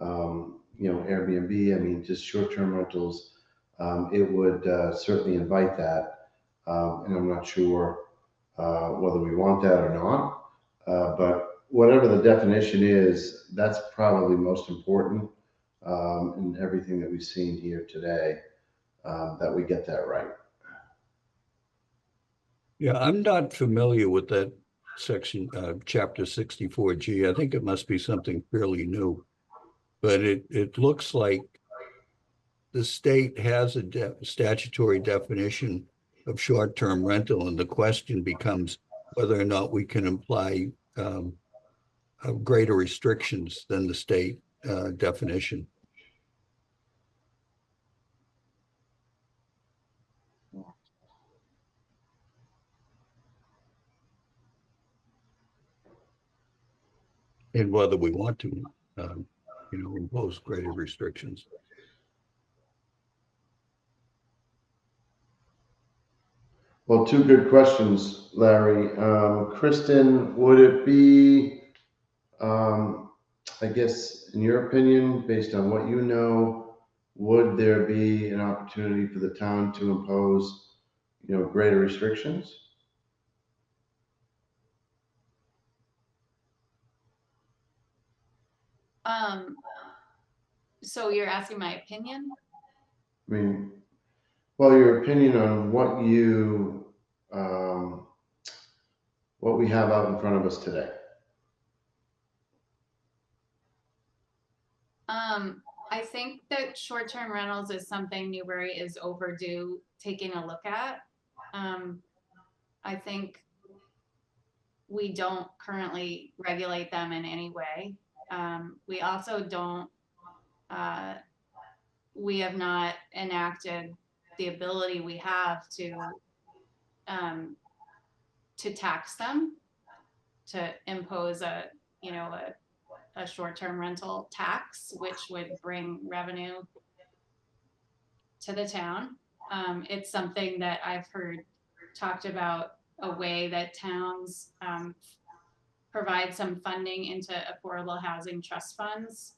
Airbnb, I mean, just short-term rentals, it would, certainly invite that. And I'm not sure, whether we want that or not. But whatever the definition is, that's probably most important, in everything that we've seen here today, that we get that right. Yeah, I'm not familiar with that section, chapter 64G. I think it must be something fairly new. But it looks like the state has a statutory definition of short-term rental, and the question becomes whether or not we can apply greater restrictions than the state definition. And whether we want to, impose greater restrictions. Well, two good questions, Larry. Kristen, would it be, I guess, in your opinion, based on what you know, would there be an opportunity for the town to impose, greater restrictions? So you're asking my opinion? I mean, well, your opinion on what we have out in front of us today. I think that short-term rentals is something Newbury is overdue taking a look at. I think we don't currently regulate them in any way. We also don't, we have not enacted the ability we have to tax them, to impose a short-term rental tax, which would bring revenue to the town. It's something that I've heard talked about, a way that towns provide some funding into affordable housing trust funds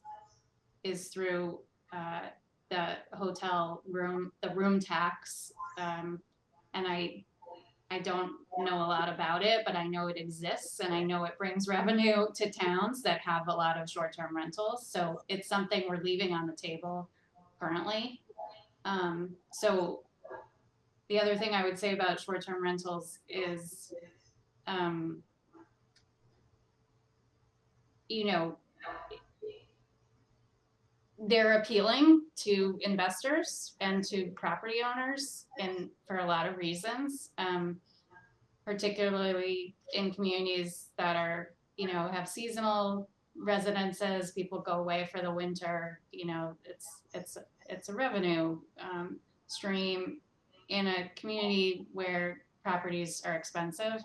is through the room tax. And I don't know a lot about it, but I know it exists, and I know it brings revenue to towns that have a lot of short-term rentals. So it's something we're leaving on the table currently. So the other thing I would say about short-term rentals is, they're appealing to investors and to property owners, and for a lot of reasons, particularly in communities that are, have seasonal residences. People go away for the winter. It's a revenue stream in a community where properties are expensive.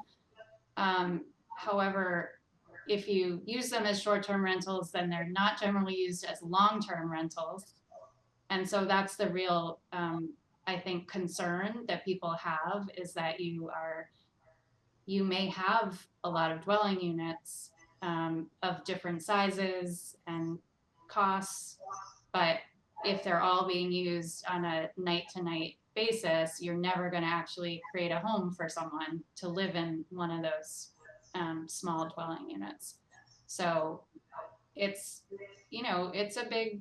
However, if you use them as short-term rentals, then they're not generally used as long-term rentals. And so that's the real, I think, concern that people have, is that you are you may have a lot of dwelling units of different sizes and costs, but if they're all being used on a night-to-night basis, you're never going to actually create a home for someone to live in one of those small dwelling units. So it's, you know, it's a big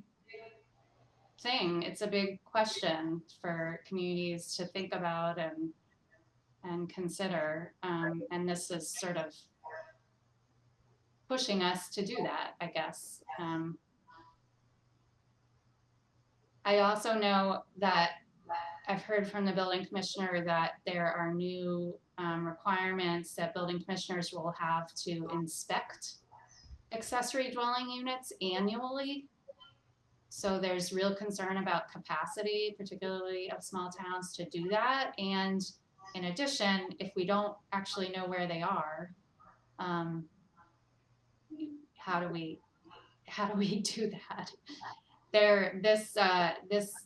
thing. It's a big question for communities to think about and consider. And this is sort of pushing us to do that, I guess. I also know that I've heard from the building commissioner that there are new requirements that building commissioners will have to inspect accessory dwelling units annually. So there's real concern about capacity, particularly of small towns, to do that. And in addition, if we don't actually know where they are, how do we do that? This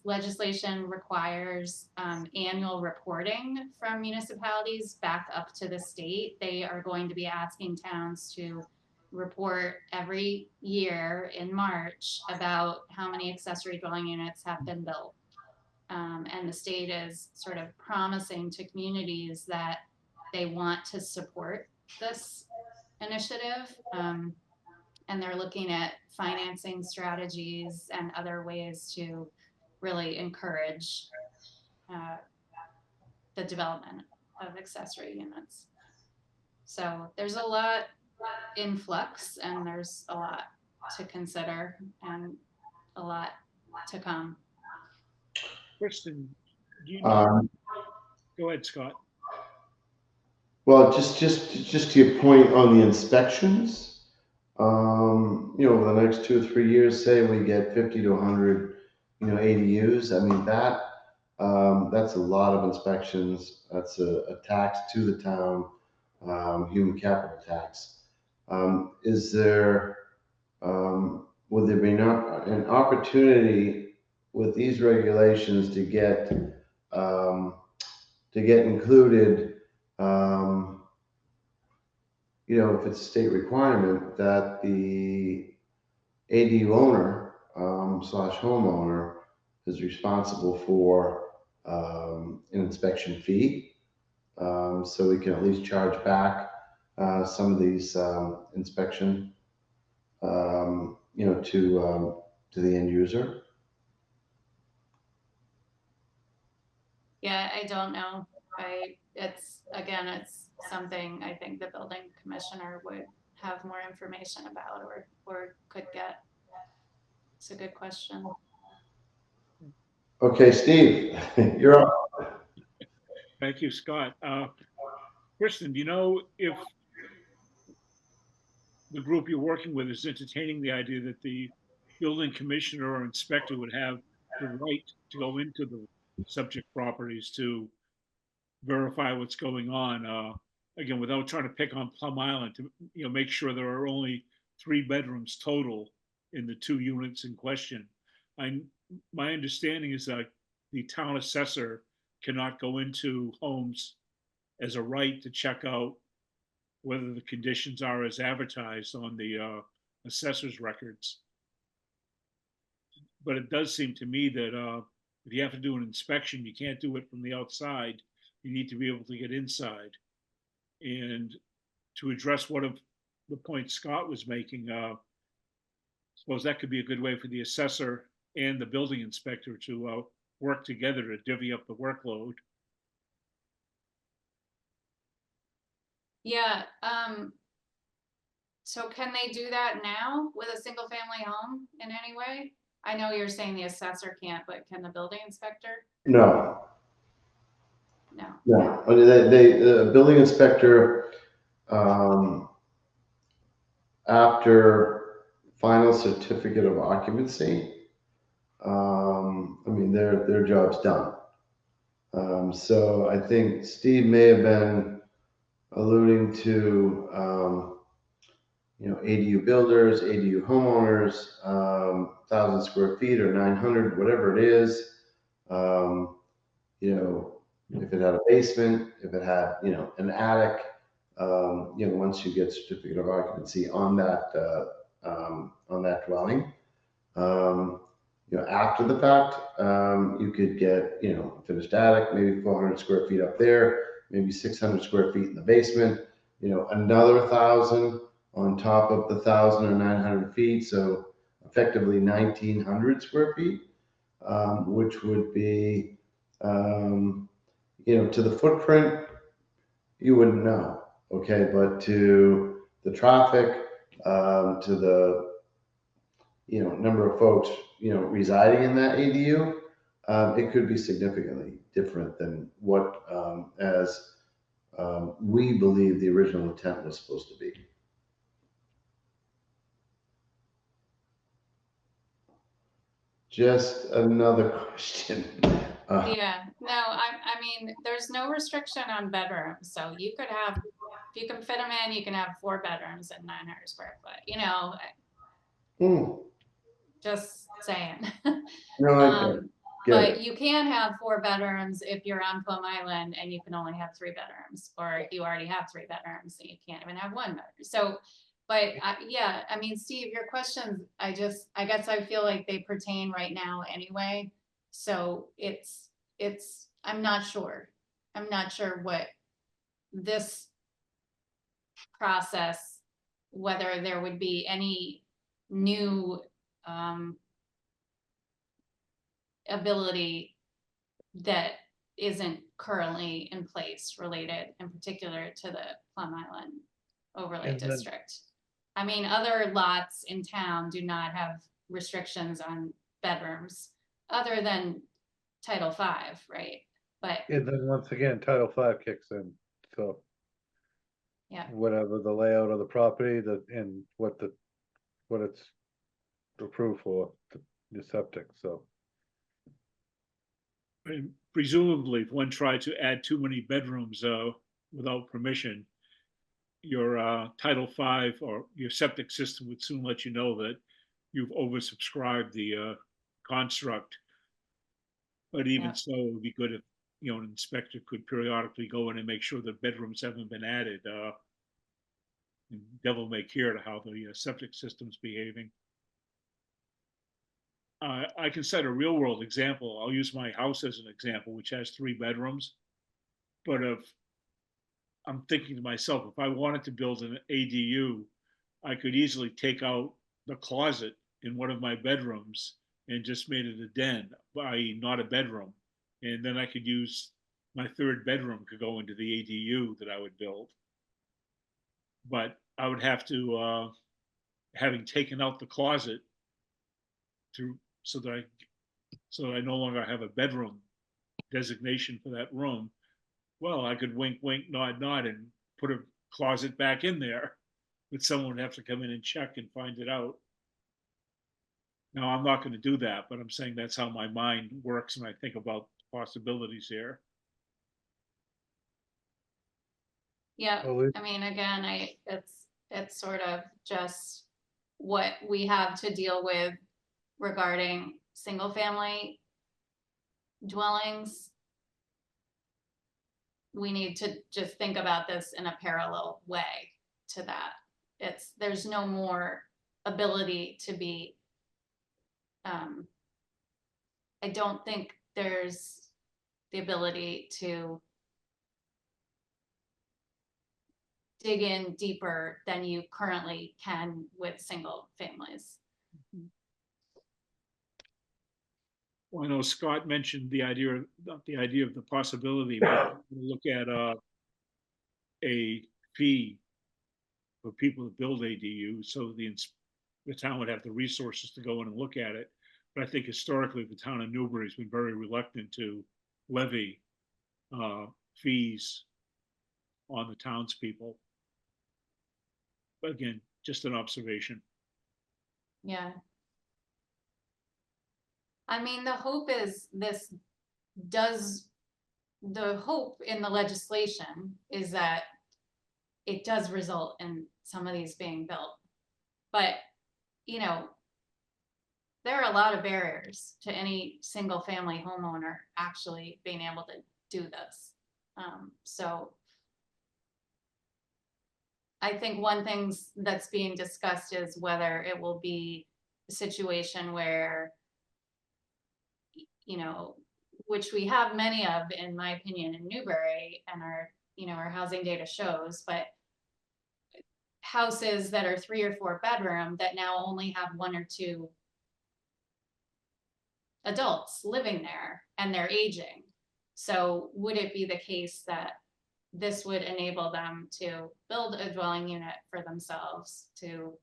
legislation requires annual reporting from municipalities back up to the state. They are going to be asking towns to report every year in March about how many accessory dwelling units have been built. And the state is sort of promising to communities that they want to support this initiative. And they're looking at financing strategies and other ways to really encourage the development of accessory units. So there's a lot in flux, and there's a lot to consider and a lot to come. Kristen, do you know? Go ahead, Scott. Well, just to your point on the inspections, you know, over the next 2 or 3 years, say we get 50 to 100, you know, ADUs. I mean, that's a lot of inspections. That's a tax to the town, human capital tax. Is there, would there be an opportunity with these regulations to get included, you know, if it's a state requirement that the ADU owner slash homeowner is responsible for an inspection fee, so we can at least charge back some of these inspection, you know, to the end user. Yeah, I don't know. It's something I think the building commissioner would have more information about or could get. It's a good question. Okay, Steve, you're up. Thank you, Scott. Kristen, do you know if the group you're working with is entertaining the idea that the building commissioner or inspector would have the right to go into the subject properties to verify what's going on? Again, without trying to pick on Plum Island, to, you know, make sure there are only 3 bedrooms total in the 2 units in question. My understanding is that the town assessor cannot go into homes as a right to check out whether the conditions are as advertised on the assessor's records. But it does seem to me that if you have to do an inspection, you can't do it from the outside. You need to be able to get inside. And to address one of the points Scott was making, I suppose that could be a good way for the assessor and the building inspector to work together to divvy up the workload. Yeah. So can they do that now with a single family home in any way? I know you're saying the assessor can't, but can the building inspector? No. No. No. The building inspector, after final certificate of occupancy, I mean, their job's done. So I think Steve may have been alluding to, you know, ADU builders, ADU homeowners, 1,000 square feet or 900, whatever it is. You know, if it had a basement, if it had, you know, an attic, once you get certificate of occupancy on that dwelling. After the fact, you could get, finished attic, maybe 400 square feet up there, maybe 600 square feet in the basement, another 1,000 on top of the 1,000 or 900 feet. So effectively 1,900 square feet, which would be, to the footprint, you wouldn't know. Okay. But to the traffic, to the, number of folks, residing in that ADU, it could be significantly different than what, as we believe the original intent was supposed to be. Just another question. Yeah, no, I mean, there's no restriction on bedrooms, so you could have, if you can fit them in, you can have 4 bedrooms and 900 square foot, just saying. No, But you can have 4 bedrooms if you're on Plum Island and you can only have 3 bedrooms, or you already have 3 bedrooms and you can't even have 1 bedroom. So, but yeah, I mean, Steve, your questions, I guess I feel like they pertain right now anyway. So I'm not sure. I'm not sure what this process, whether there would be any new ability that isn't currently in place related in particular to the Plum Island overlay And then- district. I mean, other lots in town do not have restrictions on bedrooms other than Title V, right? But And then once again, Title V kicks in, so. Yeah. Whatever the layout of the property, and what it's approved for, the septic, so. And presumably, if one tried to add too many bedrooms without permission, your Title V or your septic system would soon let you know that you've oversubscribed the construct. But even Yeah. so, it would be good if, an inspector could periodically go in and make sure that bedrooms haven't been added. And devil may care to how the septic system's behaving. I can cite a real world example. I'll use my house as an example, which has 3 bedrooms. But if I'm thinking to myself, if I wanted to build an ADU, I could easily take out the closet in one of my bedrooms and just made it a den, i.e. not a bedroom. And then I could use my 3rd bedroom could go into the ADU that I would build. But I would have to, having taken out the closet so that I no longer have a bedroom designation for that room. Well, I could wink, wink, nod, nod, and put a closet back in there, but someone would have to come in and check and find it out. Now, I'm not going to do that, but I'm saying that's how my mind works when I think about possibilities here. Yeah, Well, I mean, again, it's sort of just what we have to deal with regarding single family dwellings. We need to just think about this in a parallel way to that. There's no more ability to be, I don't think there's the ability to dig in deeper than you currently can with single families. Well, I know Scott mentioned the idea of the possibility, but look at a fee for people to build ADU, so the town would have the resources to go in and look at it. But I think historically, the town of Newbury has been very reluctant to levy fees on the townspeople. But again, just an observation. Yeah. I mean, the hope is the hope in the legislation is that it does result in some of these being built. But, there are a lot of barriers to any single family homeowner actually being able to do this. So I think one thing that's being discussed is whether it will be a situation where, you know, which we have many of, in my opinion, in Newbury, and our, you know, our housing data shows, but houses that are 3 or 4 bedroom that now only have 1 or 2 adults living there and they're aging. So would it be the case that this would enable them to build a dwelling unit for themselves, to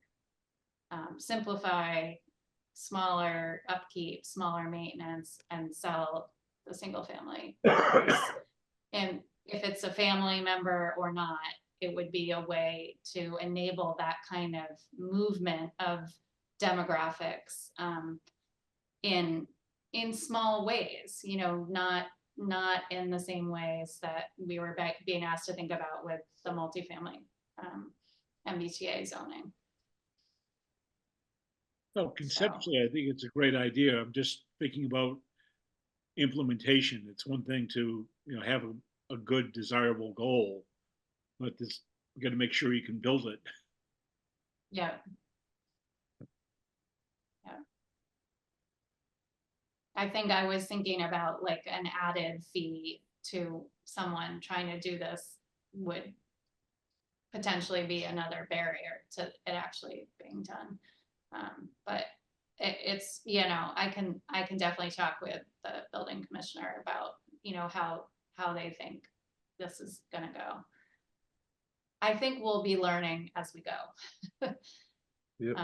simplify, smaller upkeep, smaller maintenance, and sell the single family house? And if it's a family member or not, it would be a way to enable that kind of movement of demographics in small ways, you know, not in the same ways that we were being asked to think about with the multifamily MBTA zoning. Well, conceptually, I think it's a great idea. I'm just thinking about implementation. It's one thing to, you know, have a good desirable goal, but this, you got to make sure you can build it. Yeah. Yeah. I think I was thinking about like an added fee to someone trying to do this would potentially be another barrier to it actually being done. But it's, you know, I can definitely talk with the building commissioner about, you know, how they think this is gonna go. I think we'll be learning as we go. Yep.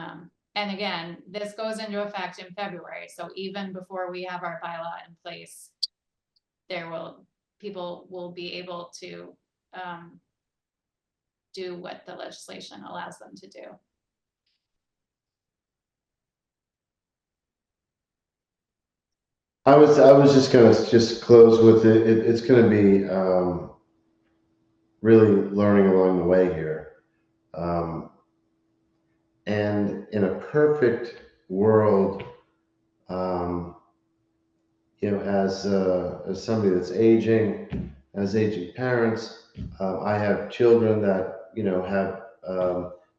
And again, this goes into effect in February, so even before we have our bylaw in place, people will be able to do what the legislation allows them to do. I was just gonna close with it. It's gonna be really learning along the way here. And in a perfect world, you know, as somebody that's aging, as aging parents, I have children that, you know, have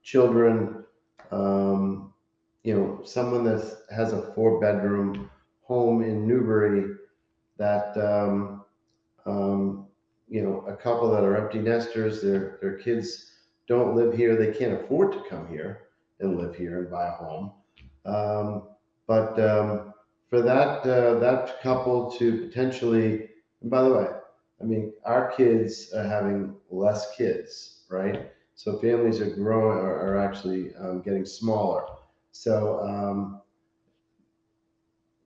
children, you know, someone that has a 4-bedroom home in Newbury that, you know, a couple that are empty nesters, their kids don't live here, they can't afford to come here and live here and buy a home. But for that couple to potentially, and by the way, I mean, our kids are having less kids, right? So families are growing, are actually getting smaller. So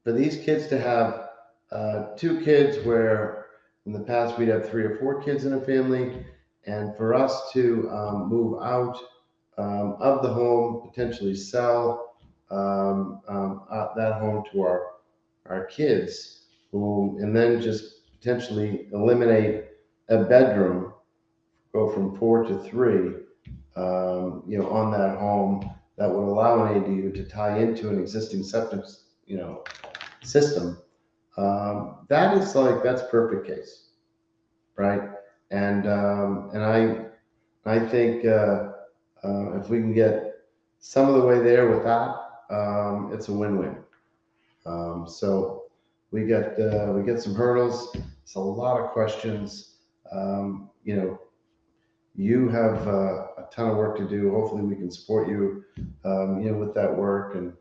for these kids to have 2 kids, where in the past we'd have 3 or 4 kids in a family, and for us to move out of the home, potentially sell that home to our kids, and then just potentially eliminate a bedroom, go from 4 to 3, you know, on that home, that would allow an ADU to tie into an existing septic, you know, system. That's perfect case, right? And I think if we can get some of the way there with that, it's a win-win. So we get some hurdles. It's a lot of questions. You know, you have a ton of work to do. Hopefully we can support you, you know, with that work, and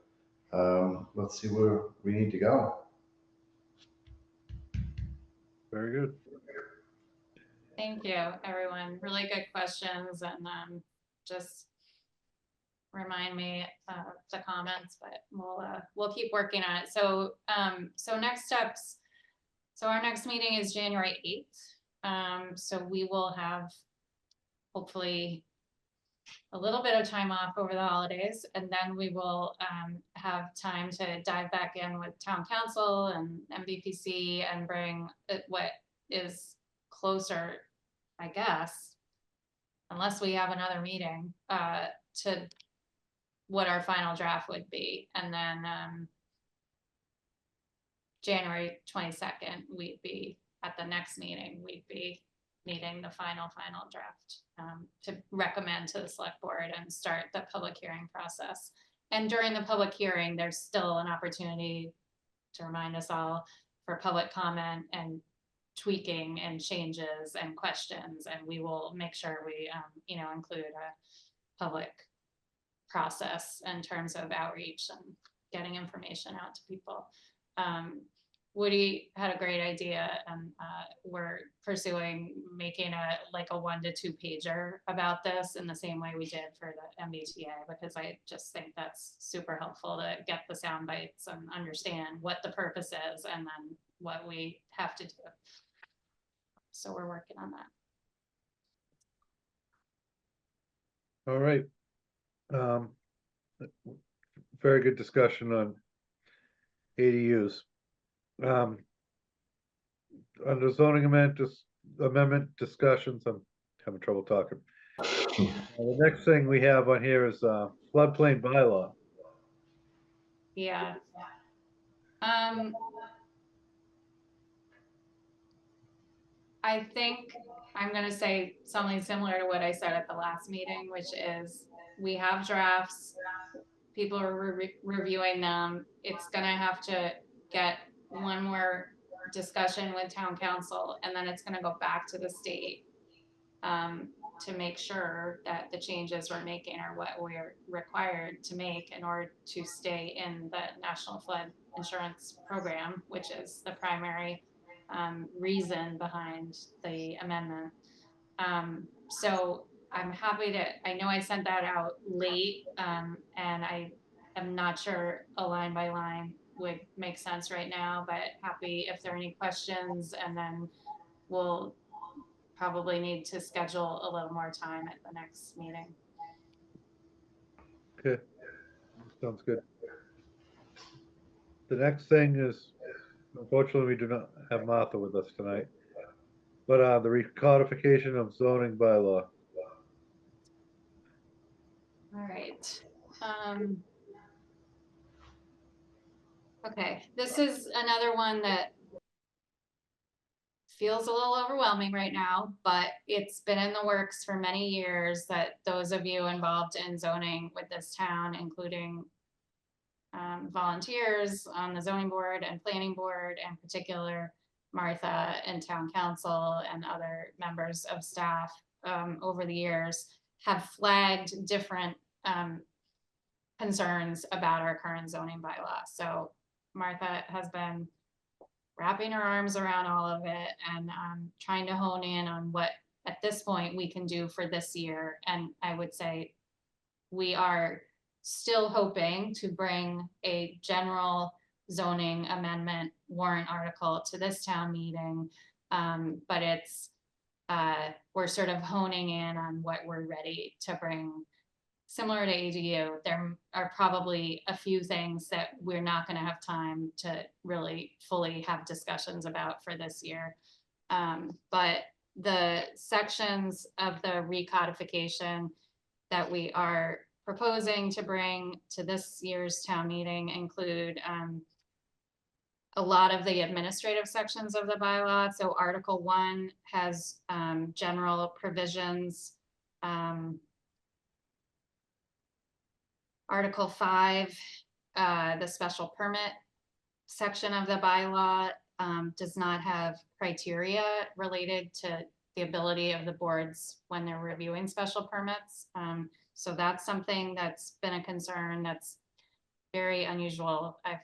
let's see where we need to go. Very good. Thank you, everyone. Really good questions, and just remind me of the comments, but we'll keep working on it. So so next steps. So our next meeting is January 8th. So we will have hopefully a little bit of time off over the holidays, and then we will have time to dive back in with town council and MVPC and bring what is closer, I guess, unless we have another meeting, to what our final draft would be. And then January 22nd, we'd be at the next meeting, we'd be needing the final draft to recommend to the select board and start the public hearing process. And during the public hearing, there's still an opportunity to remind us all for public comment and tweaking and changes and questions, and we will make sure we, include a public process in terms of outreach and getting information out to people. Woody had a great idea, and we're pursuing making a 1 to 2 pager about this in the same way we did for the MBTA, because I just think that's super helpful to get the sound bites and understand what the purpose is and then what we have to do. So we're working on that. All right. Very good discussion on ADUs. Under zoning amendment discussions, I'm having trouble talking. The next thing we have on here is floodplain bylaw. Yeah. I think I'm gonna say something similar to what I said at the last meeting, which is we have drafts. People are reviewing them. It's gonna have to get one more discussion with town council, and then it's gonna go back to the state to make sure that the changes we're making are what we're required to make in order to stay in the National Flood Insurance Program, which is the primary reason behind the amendment. So I'm happy to, I know I sent that out late, and I am not sure a line by line would make sense right now, but happy if there are any questions, and then we'll probably need to schedule a little more time at the next meeting. Okay, sounds good. The next thing is, unfortunately, we do not have Martha with us tonight, but the recodification of zoning bylaw. All right. Okay, this is another one that feels a little overwhelming right now, but it's been in the works for many years that those of you involved in zoning with this town, including volunteers on the zoning board and planning board, in particular, Martha and town council and other members of staff over the years have flagged different concerns about our current zoning bylaw. So Martha has been wrapping her arms around all of it and trying to hone in on what at this point we can do for this year. And I would say we are still hoping to bring a general zoning amendment warrant article to this town meeting. But it's, we're sort of honing in on what we're ready to bring. Similar to ADU, there are probably a few things that we're not going to have time to really fully have discussions about for this year. But the sections of the recodification that we are proposing to bring to this year's town meeting include a lot of the administrative sections of the bylaw. So Article 1 has general provisions. Article 5, the special permit section of the bylaw does not have criteria related to the ability of the boards when they're reviewing special permits. So that's something that's been a concern that's very unusual. I've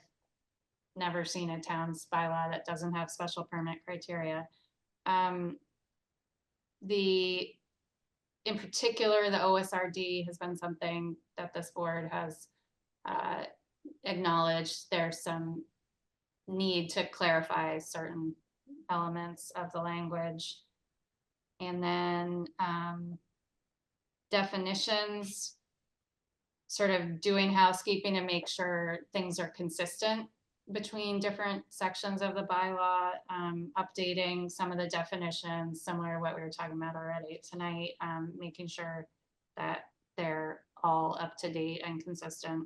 never seen a town's bylaw that doesn't have special permit criteria. In particular, the OSRD has been something that this board has acknowledged. There's some need to clarify certain elements of the language. And then definitions, sort of doing housekeeping to make sure things are consistent between different sections of the bylaw, updating some of the definitions, similar to what we were talking about already tonight, making sure that they're all up to date and consistent.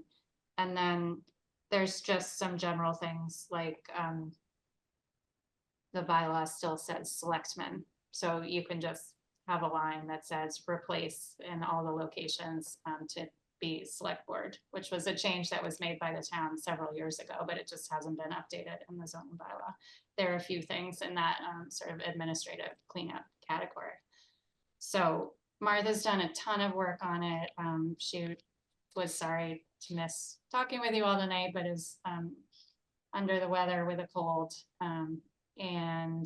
And then there's just some general things like the bylaw still says selectmen. So you can just have a line that says replace in all the locations to be select board, which was a change that was made by the town several years ago, but it just hasn't been updated in the zoning bylaw. There are a few things in that sort of administrative cleanup category. So Martha's done a ton of work on it. She was sorry to miss talking with you all tonight, but is under the weather with a cold. And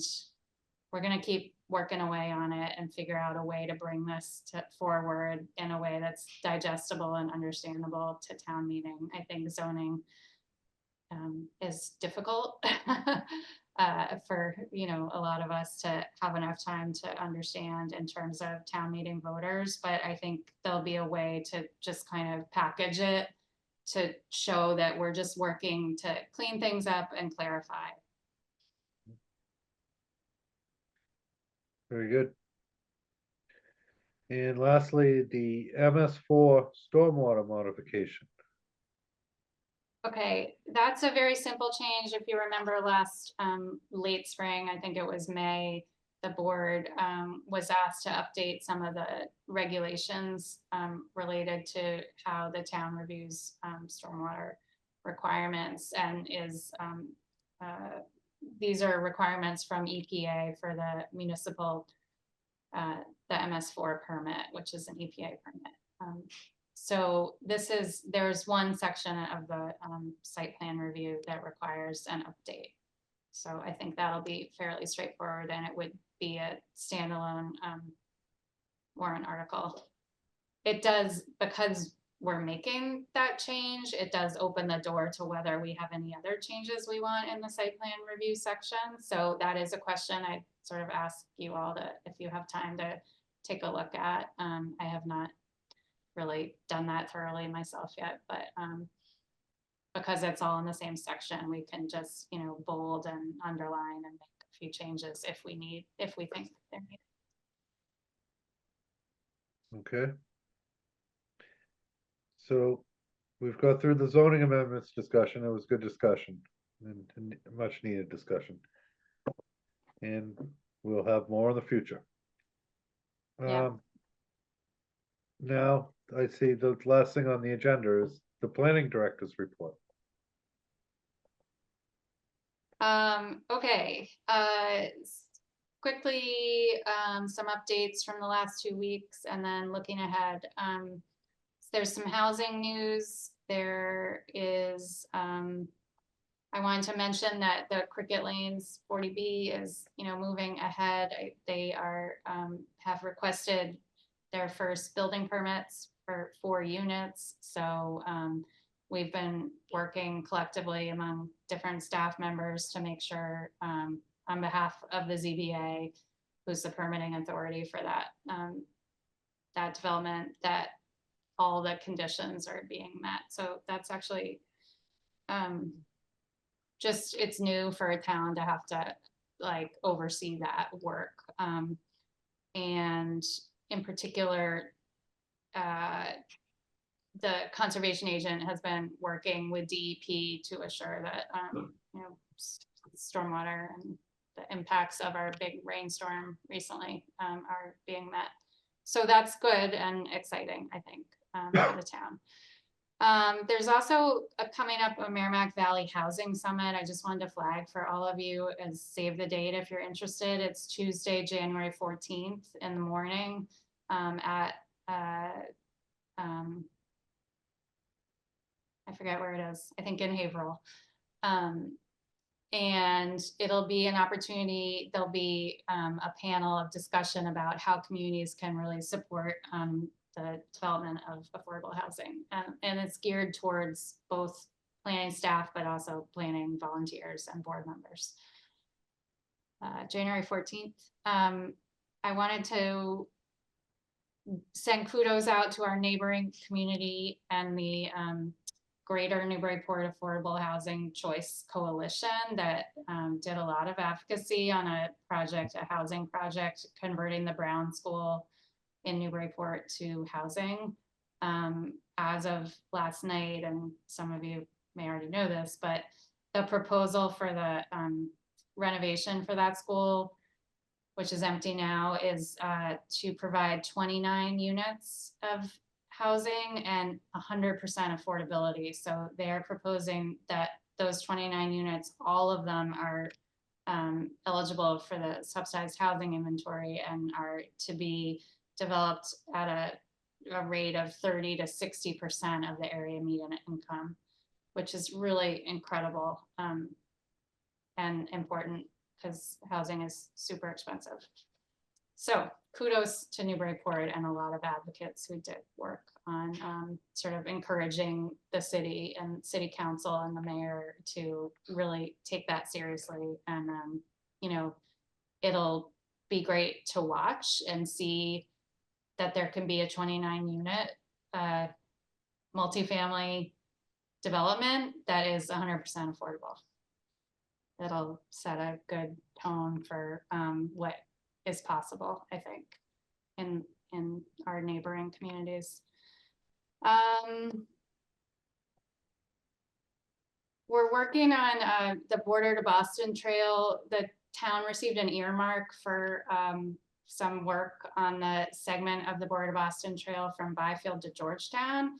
we're gonna keep working away on it and figure out a way to bring this forward in a way that's digestible and understandable to town meeting. I think zoning is difficult for, you know, a lot of us to have enough time to understand in terms of town meeting voters, but I think there'll be a way to just kind of package it to show that we're just working to clean things up and clarify. Very good. And lastly, the MS4 stormwater modification. Okay, that's a very simple change. If you remember last late spring, I think it was May, the board was asked to update some of the regulations related to how the town reviews stormwater requirements, and is these are requirements from EPA for the municipal, the MS4 permit, which is an EPA permit. So there's one section of the site plan review that requires an update. So I think that'll be fairly straightforward, and it would be a standalone warrant article. It does, because we're making that change, it does open the door to whether we have any other changes we want in the site plan review section. So that is a question I sort of ask you all to, if you have time to take a look at. I have not really done that thoroughly myself yet, but because it's all in the same section, we can just, you know, bold and underline and make a few changes if we think they're needed. Okay. So we've got through the zoning amendments discussion. It was good discussion and much needed discussion. And we'll have more in the future. Yeah. Now I see the last thing on the agenda is the planning director's report. Okay, quickly, some updates from the last 2 weeks, and then looking ahead. There's some housing news. There is, I wanted to mention that the Cricket Lanes 40B is, you know, moving ahead. They are, have requested their first building permits for 4 units. So we've been working collectively among different staff members to make sure, on behalf of the ZBA, who's the permitting authority for that, that development, that all the conditions are being met. So that's actually just, it's new for a town to have to like oversee that work. And in particular, the conservation agent has been working with DEP to assure that you know, stormwater and the impacts of our big rainstorm recently are being met. So that's good and exciting, I think, for the town. There's also coming up a Merrimack Valley Housing Summit. I just wanted to flag for all of you and save the date if you're interested. It's Tuesday, January 14th in the morning at I forget where it is. I think in Haverhill. And it'll be an opportunity. There'll be a panel of discussion about how communities can really support the development of affordable housing. And it's geared towards both planning staff, but also planning volunteers and board members. January 14th. I wanted to send kudos out to our neighboring community and the Greater Newburyport Affordable Housing Choice Coalition that did a lot of advocacy on a project, a housing project, converting the Brown School in Newburyport to housing. As of last night, and some of you may already know this, but the proposal for the renovation for that school which is empty now, is to provide 29 units of housing and 100% affordability. So they're proposing that those 29 units, all of them are eligible for the subsidized housing inventory and are to be developed at a rate of 30 to 60% of the area median income, which is really incredible and important because housing is super expensive. So kudos to Newburyport and a lot of advocates who did work on sort of encouraging the city and city council and the mayor to really take that seriously. And, you know, it'll be great to watch and see that there can be a 29 unit multifamily development that is 100% affordable. It'll set a good tone for what is possible, I think, in our neighboring communities. We're working on the Border to Boston Trail. The town received an earmark for some work on the segment of the Border to Boston Trail from Byfield to Georgetown.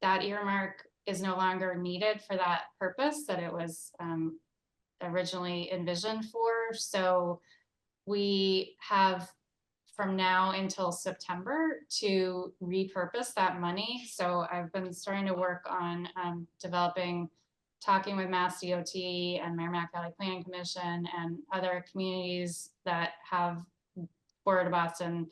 That earmark is no longer needed for that purpose that it was originally envisioned for. So we have from now until September to repurpose that money. So I've been starting to work on talking with Mass DOT and Merrimack Valley Planning Commission and other communities that have Border to Boston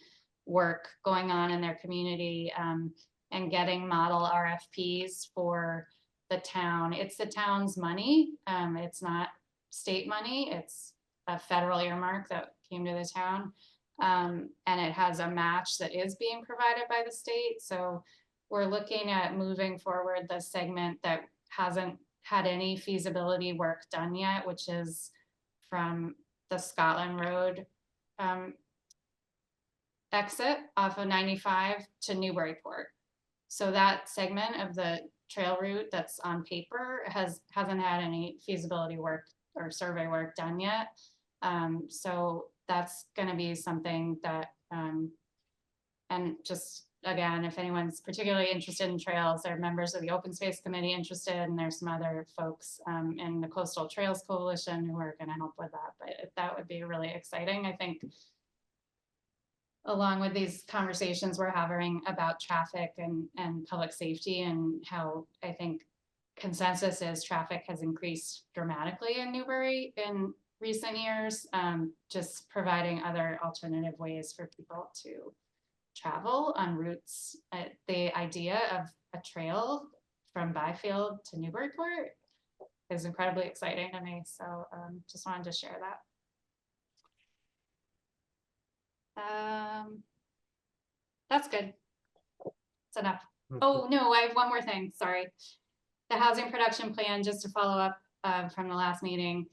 work going on in their community and getting model RFPs for the town. It's the town's money. It's not state money. It's a federal earmark that came to the town. And it has a match that is being provided by the state. So we're looking at moving forward the segment that hasn't had any feasibility work done yet, which is from the Scotland Road exit off of 95 to Newburyport. So that segment of the trail route that's on paper hasn't had any feasibility work or survey work done yet. So that's going to be something that, and just again, if anyone's particularly interested in trails, there are members of the Open Space Committee interested, and there's some other folks in the Coastal Trails Coalition who are going to help with that. But that would be really exciting. I think along with these conversations we're having about traffic and public safety and how I think consensus is traffic has increased dramatically in Newbury in recent years, just providing other alternative ways for people to travel on routes. The idea of a trail from Byfield to Newburyport is incredibly exciting to me. So just wanted to share that. That's good. That's enough. Oh, no, I have one more thing. Sorry. The housing production plan, just to follow up from the last meeting.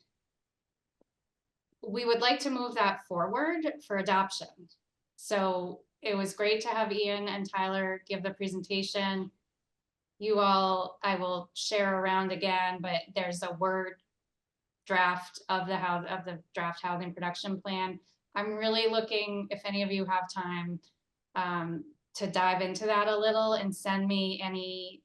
We would like to move that forward for adoption. So it was great to have Ian and Tyler give the presentation. You all, I will share around again, but there's a Word draft of the draft housing production plan. I'm really looking, if any of you have time, to dive into that a little and send me any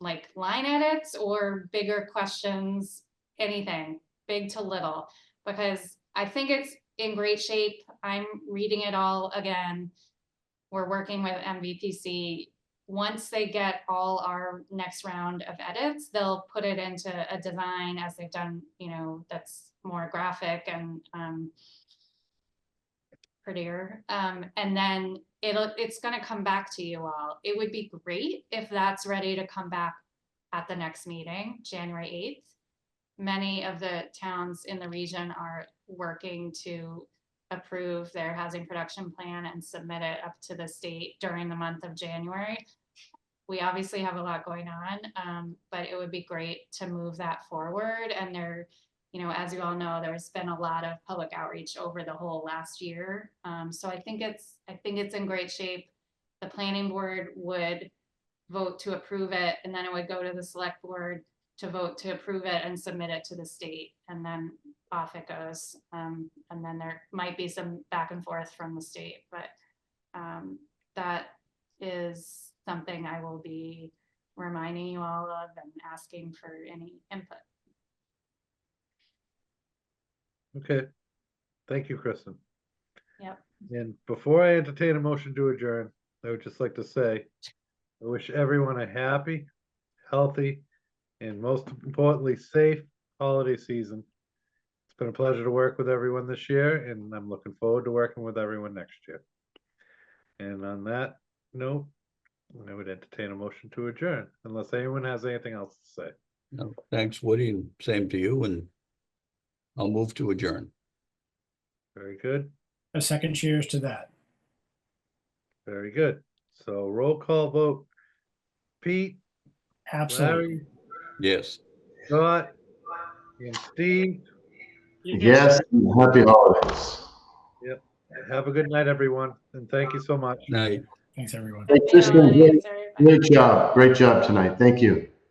like line edits or bigger questions, anything, big to little, because I think it's in great shape. I'm reading it all again. We're working with MVPC. Once they get all our next round of edits, they'll put it into a design as they've done, you know, that's more graphic and prettier. And then it's going to come back to you all. It would be great if that's ready to come back at the next meeting, January 8th. Many of the towns in the region are working to approve their housing production plan and submit it up to the state during the month of January. We obviously have a lot going on, but it would be great to move that forward. And there, you know, as you all know, there's been a lot of public outreach over the whole last year. So I think it's in great shape. The planning board would vote to approve it, and then it would go to the select board to vote to approve it and submit it to the state, and then off it goes. And then there might be some back and forth from the state, but that is something I will be reminding you all of and asking for any input. Okay. Thank you, Kristen. Yep. And before I entertain a motion to adjourn, I would just like to say, I wish everyone a happy, healthy, and most importantly, safe holiday season. It's been a pleasure to work with everyone this year, and I'm looking forward to working with everyone next year. And on that note, I would entertain a motion to adjourn, unless anyone has anything else to say. No, thanks, Woody, and same to you, and I'll move to adjourn. Very good, A second cheers to that. very good. So roll call vote. Pete, Absolutely. Larry, Yes. Scott, and Steve. Yes, happy holidays. Have a good night, everyone, and thank you so much. Night. Thanks, everyone. Hey, Kristen, Thanks, everybody. great job tonight. Thank you.